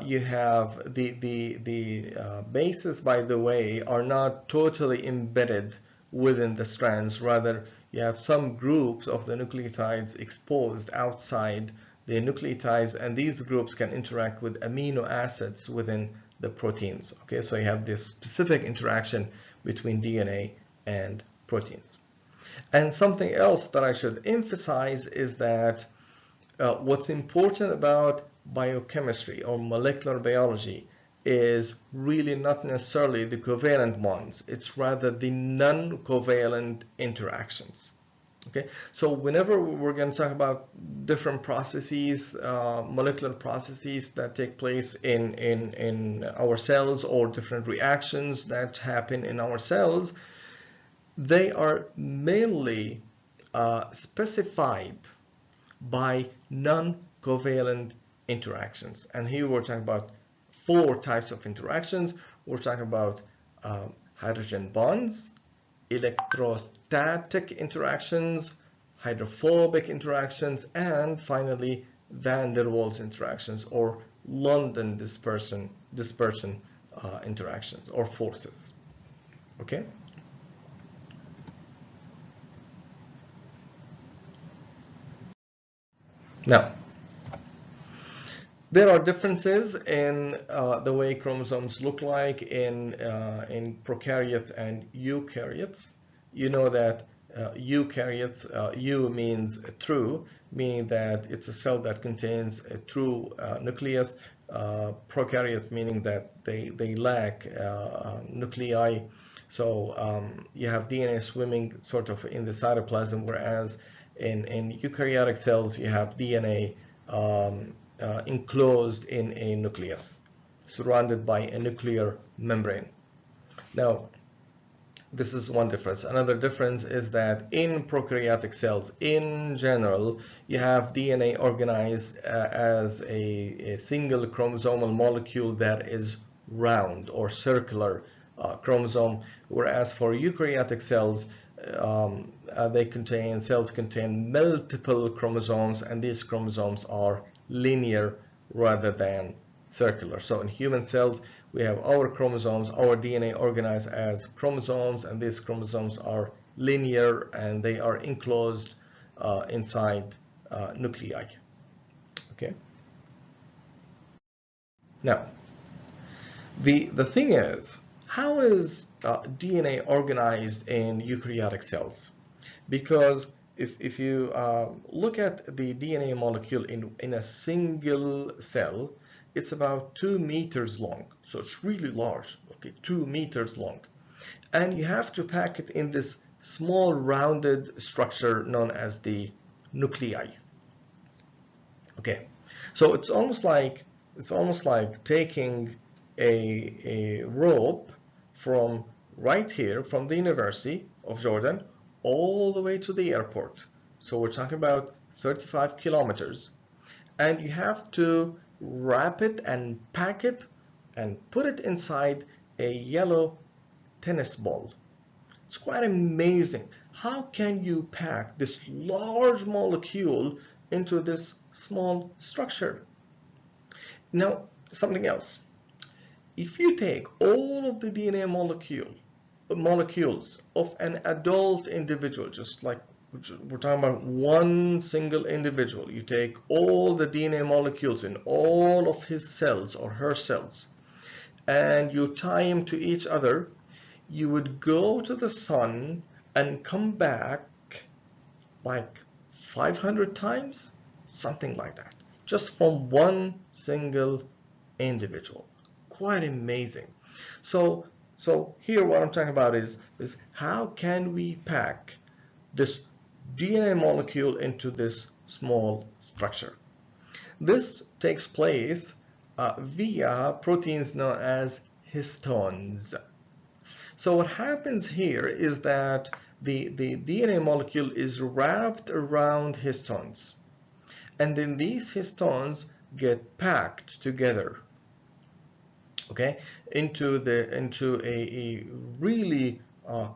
You have the bases, by the way, are not totally embedded within the strands. Rather, you have some groups of the nucleotides exposed outside the nucleotides, and these groups can interact with amino acids within the proteins. Okay, so you have this specific interaction between DNA and proteins. And something else that I should emphasize is that what's important about biochemistry or molecular biology is really not necessarily the covalent bonds. It's rather the non-covalent interactions. Okay, so whenever we're going to talk about different processes, molecular processes that take place in our cells, or different reactions that happen in our cells, they are mainly specified by non-covalent interactions. And here we're talking about 4 types of interactions. We're talking about hydrogen bonds, electrostatic interactions, hydrophobic interactions, and finally van der Waals interactions, or London dispersion interactions or forces. Okay. Now, there are differences in the way chromosomes look like in prokaryotes and eukaryotes. You know that eukaryotes, U means true, meaning that it's a cell that contains a true nucleus. Prokaryotes meaning that they lack nuclei. So you have DNA swimming sort of in the cytoplasm, whereas in eukaryotic cells you have DNA enclosed in a nucleus, surrounded by a nuclear membrane. Now, this is one difference. Another difference is that in prokaryotic cells, in general, you have DNA organized as a single chromosomal molecule that is round or circular chromosome, whereas for eukaryotic cells, cells contain multiple chromosomes, and these chromosomes are linear rather than circular. So in human cells, we have our chromosomes, our DNA organized as chromosomes, and these chromosomes are linear and they are enclosed inside nuclei. Okay. Now, the thing is, how is DNA organized in eukaryotic cells? Because if you look at the DNA molecule in a single cell, it's about 2 meters long. So it's really large, okay, 2 meters long. And you have to pack it in this small rounded structure known as the nuclei. Okay, so it's almost like taking a rope from right here, from the University of Jordan, all the way to the airport. So we're talking about 35 kilometers. And you have to wrap it and pack it and put it inside a yellow tennis ball. It's quite amazing. How can you pack this large molecule into this small structure? Now, something else. If you take all of the DNA molecules of an adult individual, just like we're talking about one single individual, you take all the DNA molecules in all of his cells or her cells, and you tie them to each other, you would go to the sun and come back like 500 times, something like that, just from one single individual. Quite amazing. So here what I'm talking about is how can we pack this DNA molecule into this small structure? This takes place via proteins known as histones. So what happens here is that the DNA molecule is wrapped around histones, and then these histones get packed together, okay, into a really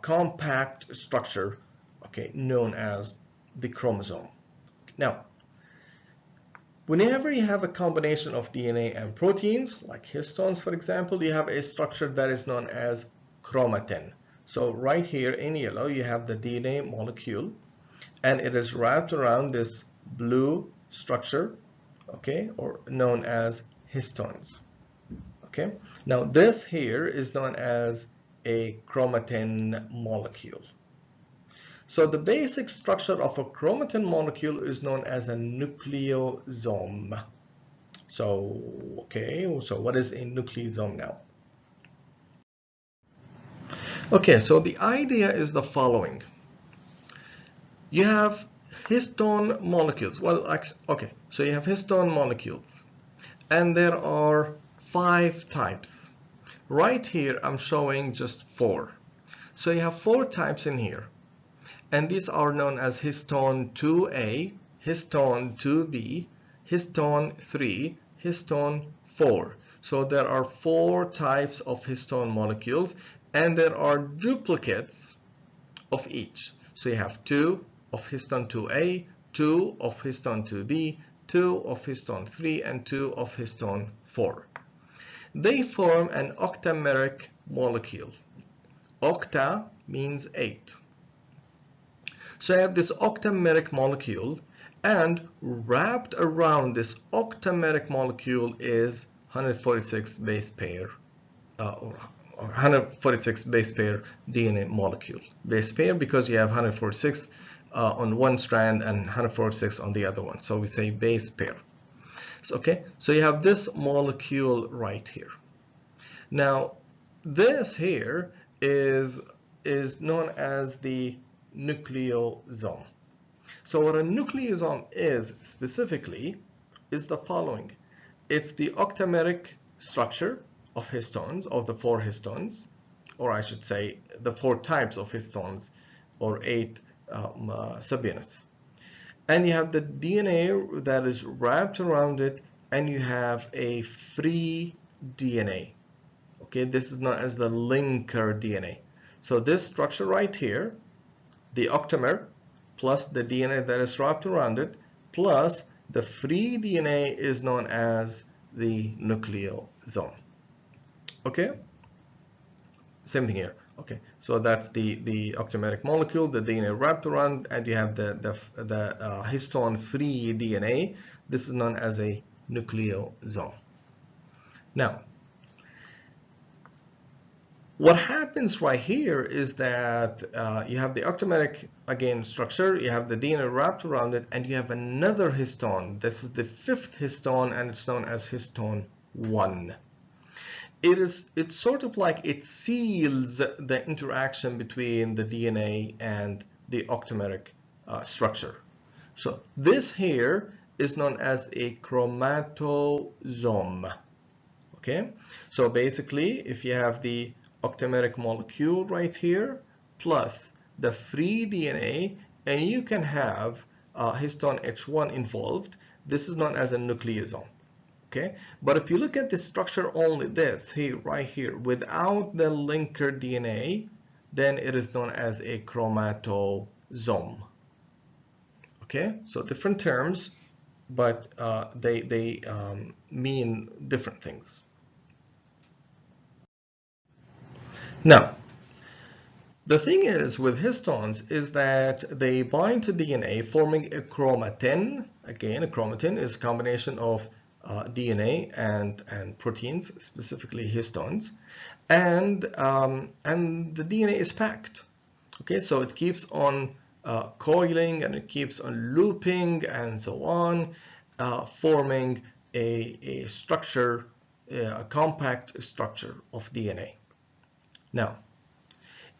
compact structure, okay, known as the chromosome. Now, whenever you have a combination of DNA and proteins, like histones, for example, you have a structure that is known as chromatin. So right here in yellow, you have the DNA molecule, and it is wrapped around this blue structure, okay, or known as histones. Okay, now this here is known as a chromatin molecule. So the basic structure of a chromatin molecule is known as a nucleosome. So, okay, so what is a nucleosome now? Okay, so the idea is the following. You have histone molecules. Well, okay, so you have histone molecules, and there are 5 types. Right here, I'm showing just 4. So you have 4 types in here. And these are known as histone 2A, histone 2B, histone 3, histone 4. So there are 4 types of histone molecules, and there are duplicates of each. So you have 2 of histone 2A, 2 of histone 2B, 2 of histone 3, and 2 of histone 4. They form an octameric molecule. Octa means 8. So I have this octameric molecule, and wrapped around this octameric molecule is 146 base pair, or 146 base pair DNA molecule. Base pair because you have 146 on one strand and 146 on the other one. So we say base pair. So, okay, so you have this molecule right here. Now, this here is known as the nucleosome. So what a nucleosome is specifically, is the following. It's the octameric structure of histones, of the 4 histones, or I should say the 4 types of histones, or 8 subunits. And you have the DNA that is wrapped around it, and you have a free DNA. Okay, this is known as the linker DNA. So this structure right here, the octamer plus the DNA that is wrapped around it, plus the free DNA, is known as the nucleosome. Okay, same thing here. Okay, so that's the octameric molecule, the DNA wrapped around, and you have the histone-free DNA. This is known as a nucleosome. Now, what happens right here is that you have the octameric, again, structure, you have the DNA wrapped around it, and you have another histone. This is the 5th histone, and it's known as histone 1. It's sort of like it seals the interaction between the DNA and the octameric structure. So this here is known as a chromatosome. Okay, so basically, if you have the octameric molecule right here plus the free DNA, and you can have histone H1 involved, this is known as a nucleosome. Okay, but if you look at the structure only, this here, right here, without the linker DNA, then it is known as a chromatosome. Okay, so different terms, but they mean different things. Now, the thing is with histones is that they bind to DNA, forming a chromatin. Again, a chromatin is a combination of DNA and proteins, specifically histones, and the DNA is packed. Okay, so it keeps on coiling, and it keeps on looping, and so on, forming a structure, a compact structure of DNA. Now,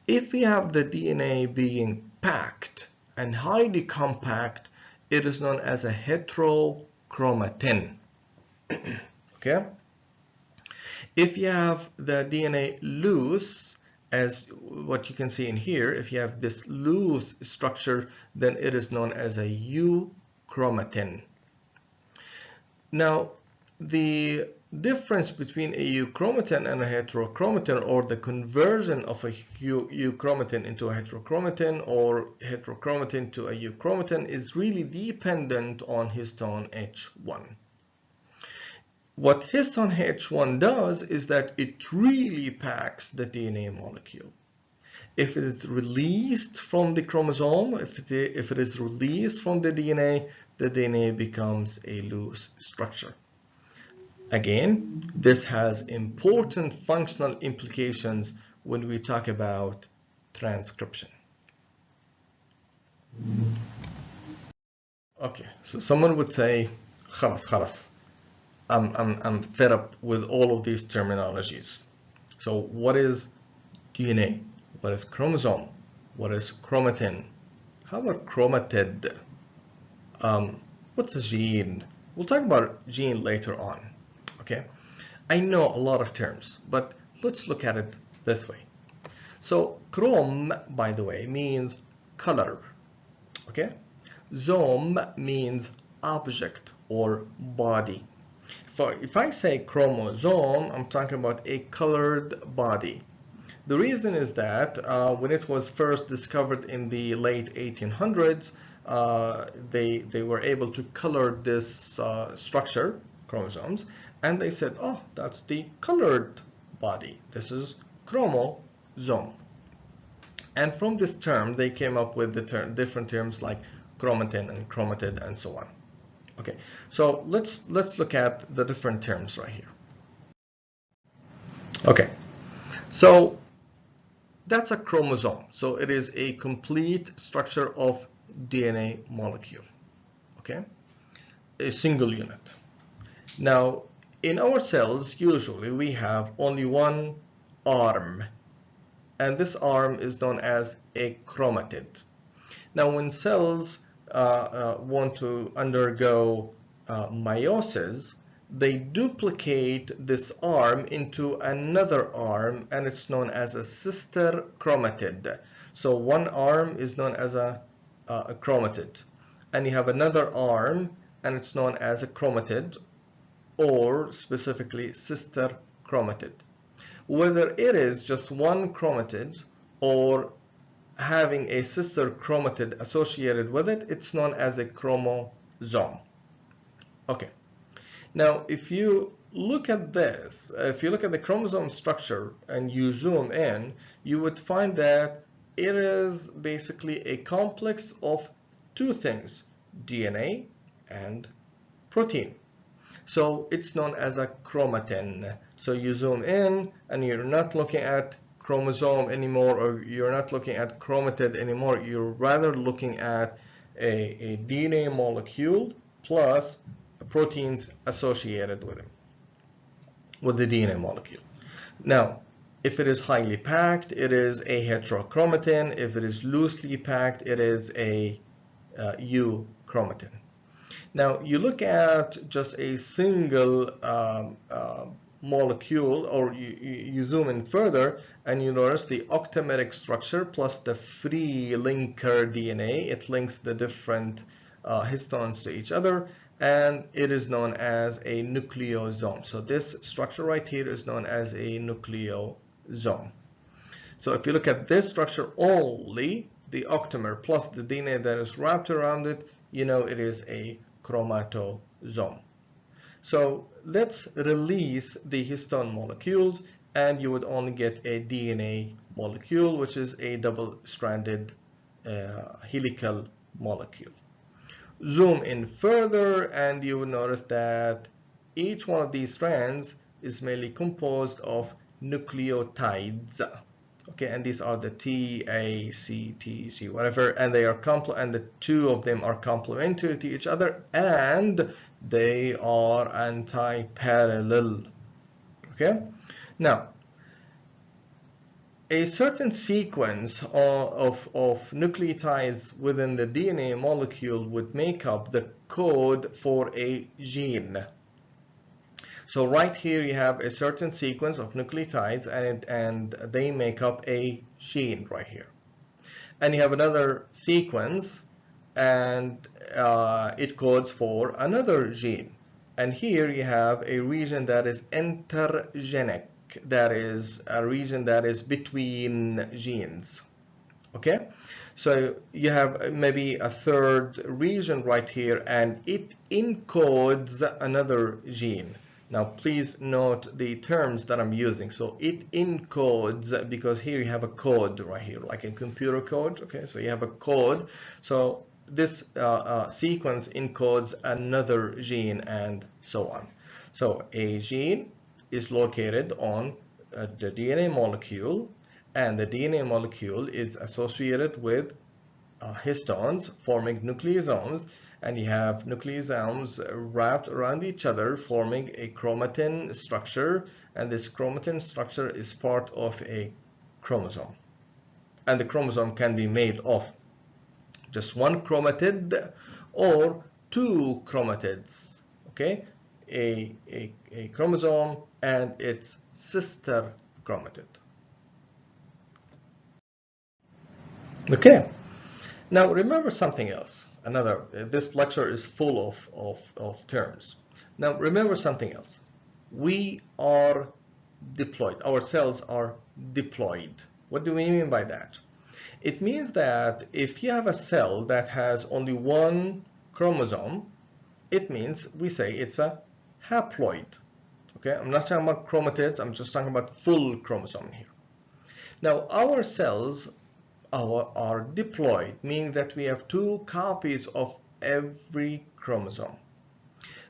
if we have the DNA being packed and highly compact, it is known as a heterochromatin. Okay? If you have the DNA loose, as what you can see in here, if you have this loose structure, then it is known as a euchromatin. Now, the difference between a euchromatin and a heterochromatin, or the conversion of a euchromatin into a heterochromatin, or heterochromatin to a euchromatin, is really dependent on histone H1. What histone H1 does is that it really packs the DNA molecule. If it is released from the chromosome, if it is released from the DNA becomes a loose structure. Again, this has important functional implications when we talk about transcription. Okay, so someone would say, خلاص, I'm fed up with all of these terminologies. So what is DNA? What is chromosome? What is chromatin? How about chromatid? What's a gene? We'll talk about gene later on. Okay, I know a lot of terms, but let's look at it this way. So chrom, by the way, means color. Okay, zome means object or body. If I say chromosome, I'm talking about a colored body. The reason is that when it was first discovered in the late 1800s, they were able to color this structure, chromosomes, and they said, oh, that's the colored body. This is chromosome. And from this term, they came up with the different terms like chromatin and chromatid and so on. Okay, so let's look at the different terms right here. Okay, so that's a chromosome. So it is a complete structure of DNA molecule. Okay, a single unit. Now, in our cells, usually we have only one arm, and this arm is known as a chromatid. Now, when cells want to undergo meiosis, they duplicate this arm into another arm, and it's known as a sister chromatid. So one arm is known as a chromatid, and you have another arm, and it's known as a chromatid, or specifically sister chromatid. Whether it is just one chromatid or having a sister chromatid associated with it, it's known as a chromosome. Okay. Now, if you look at this, if you look at the chromosome structure and you zoom in, you would find that it is basically a complex of two things, DNA and protein. So it's known as a chromatin. So you zoom in and you're not looking at chromosome anymore, or you're not looking at chromatid anymore. You're rather looking at a DNA molecule plus proteins associated with it, with the DNA molecule. Now, if it is highly packed, it is a heterochromatin. If it is loosely packed, it is a euchromatin. Now, you look at just a single molecule, or you zoom in further, and you notice the octameric structure plus the free linker DNA. It links the different histones to each other, and it is known as a nucleosome. So this structure right here is known as a nucleosome. So if you look at this structure only, the octamer plus the DNA that is wrapped around it, you know it is a chromatosome. So let's release the histone molecules, and you would only get a DNA molecule, which is a double-stranded helical molecule. Zoom in further, and you will notice that each one of these strands is mainly composed of nucleotides. Okay, and these are the T, A, C, T, G, whatever, and they are and the two of them are complementary to each other, and they are anti-parallel. Okay, now a certain sequence of nucleotides within the DNA molecule would make up the code for a gene. So right here you have a certain sequence of nucleotides, and they make up a gene right here. And you have another sequence, and it codes for another gene. And here you have a region that is intergenic. That is a region that is between genes. Okay, so you have maybe a third region right here, and it encodes another gene. Now please note the terms that I'm using. So it encodes, because here you have a code right here, like a computer code. Okay, so you have a code. So this sequence encodes another gene, and so on. So a gene is located on the DNA molecule, and the DNA molecule is associated with histones forming nucleosomes, and you have nucleosomes wrapped around each other forming a chromatin structure, and this chromatin structure is part of a chromosome. And the chromosome can be made of just one chromatid or two chromatids. Okay, a chromosome and its sister chromatid. Okay, now remember something else. This lecture is full of terms. Now remember something else. We are diploid. Our cells are diploid. What do we mean by that? It means that if you have a cell that has only one chromosome, it means we say it's a haploid. Okay, I'm not talking about chromatids, I'm just talking about full chromosome here. Now our cells are diploid, meaning that we have two copies of every chromosome.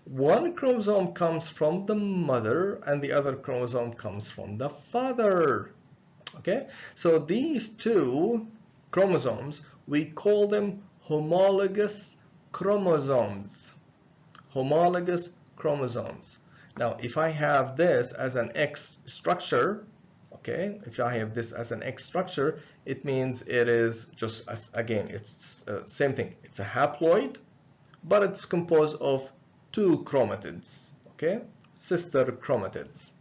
One chromosome comes from the mother and the other chromosome comes from the father. Okay, so these two chromosomes, we call them homologous chromosomes. Homologous chromosomes. Now, if I have this as an X structure, okay, if I have this as an X structure, it means it is just, again, it's same thing. It's a haploid, but it's composed of two chromatids, okay, sister chromatids.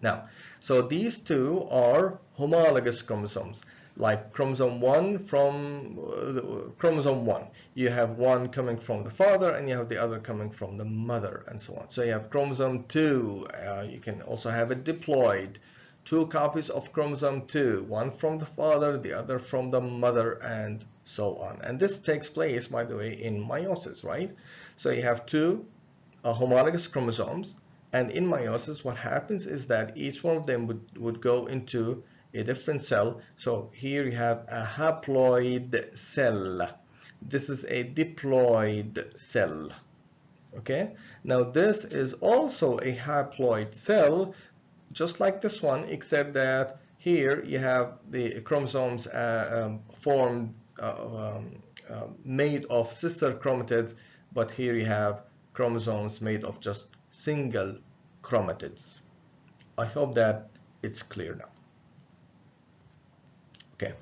Now, so these two are homologous chromosomes, like chromosome 1 from chromosome 1. You have one coming from the father and you have the other coming from the mother, and so on. So you have chromosome 2. You can also have it diploid. Two copies of chromosome 2, one from the father, the other from the mother, and so on. And this takes place, by the way, in meiosis, right? So you have two homologous chromosomes, and in meiosis what happens is that each one of them would go into a different cell. So here you have a haploid cell. This is a diploid cell. Okay, now this is also a haploid cell, just like this one, except that here you have the chromosomes formed made of sister chromatids, but here you have chromosomes made of just single chromatids. I hope that it's clear now. Okay,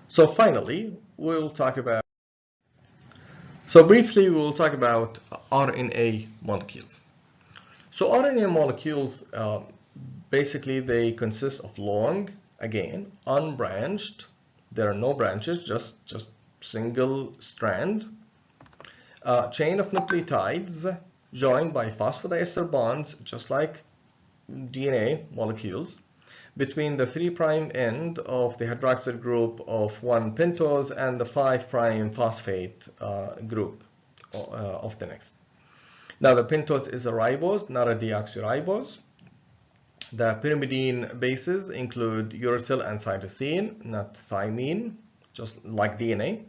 so finally we'll talk about, briefly we'll talk about RNA molecules. So RNA molecules, basically they consist of long, again, unbranched, there are no branches, just single strand, chain of nucleotides joined by phosphodiester bonds, just like DNA molecules, between the 3' end of the hydroxyl group of 1 pentose and the 5' phosphate group of the next. Now the pentose is a ribose, not a deoxy ribose. The pyrimidine bases include uracil and cytosine, not thymine, just like DNA.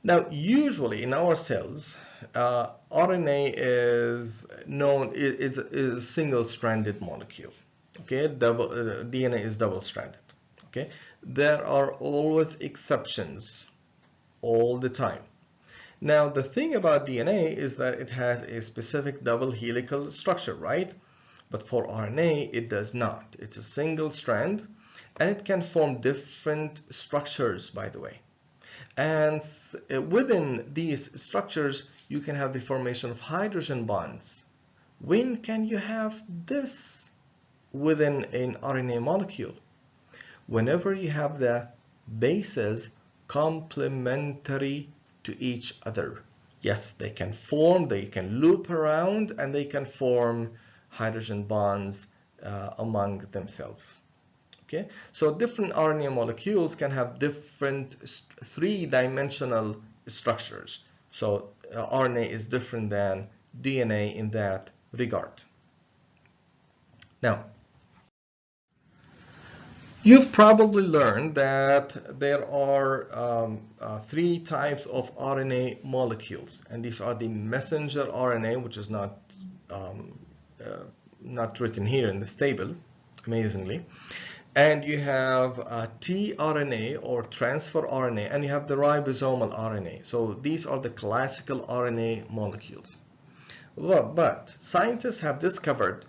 Now, usually in our cells, RNA is known is a single-stranded molecule. Okay, DNA is double-stranded. Okay, there are always exceptions, all the time. Now, the thing about DNA is that it has a specific double helical structure, right? But for RNA, it does not. It's a single strand, and it can form different structures, by the way. And within these structures, you can have the formation of hydrogen bonds. When can you have this within an RNA molecule? Whenever you have the bases complementary to each other. Yes, they can form, they can loop around, and they can form hydrogen bonds among themselves. Okay, so different RNA molecules can have different three-dimensional structures. So RNA is different than DNA in that regard. Now, you've probably learned that there are 3 types of RNA molecules, and these are the messenger RNA, which is not written here in this table, amazingly. And you have tRNA or transfer RNA, and you have the ribosomal RNA. So these are the classical RNA molecules. But scientists have discovered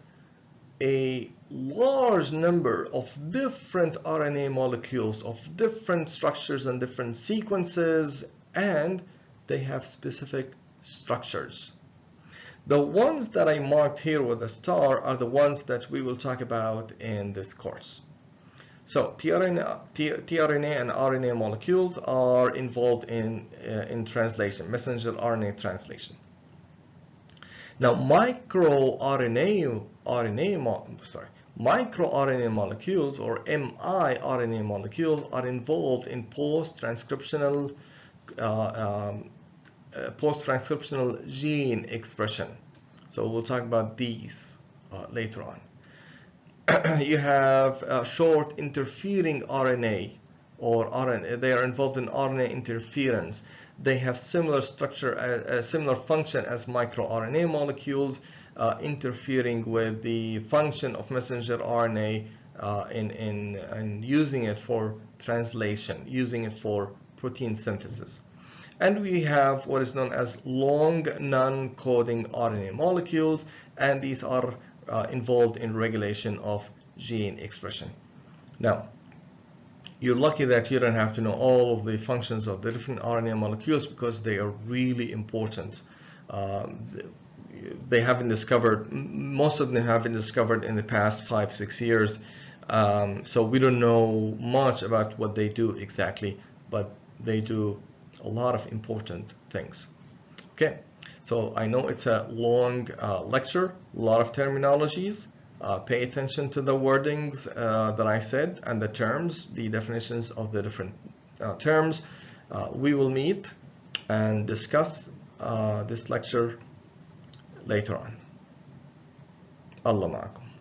a large number of different RNA molecules of different structures and different sequences, and they have specific structures. The ones that I marked here with a star are the ones that we will talk about in this course. So tRNA and RNA molecules are involved in translation, messenger RNA translation. Now, microRNA molecules, or miRNA molecules, are involved in post-transcriptional gene expression. So we'll talk about these later on. You have short interfering RNA, or RNA. They are involved in RNA interference. They have similar structure, similar function as microRNA molecules, interfering with the function of messenger RNA in using it for translation, using it for protein synthesis. And we have what is known as long non-coding RNA molecules, and these are involved in regulation of gene expression. Now, you're lucky that you don't have to know all of the functions of the different RNA molecules, because they are really important They haven't discovered, most of them haven't discovered in the past 5-6 years. So we don't know much about what they do exactly, but they do a lot of important things. Okay, so I know it's a long lecture, a lot of terminologies. Pay attention to the wordings that I said and the terms, the definitions of the different terms. We will meet and discuss this lecture later on. Allah ma'akum.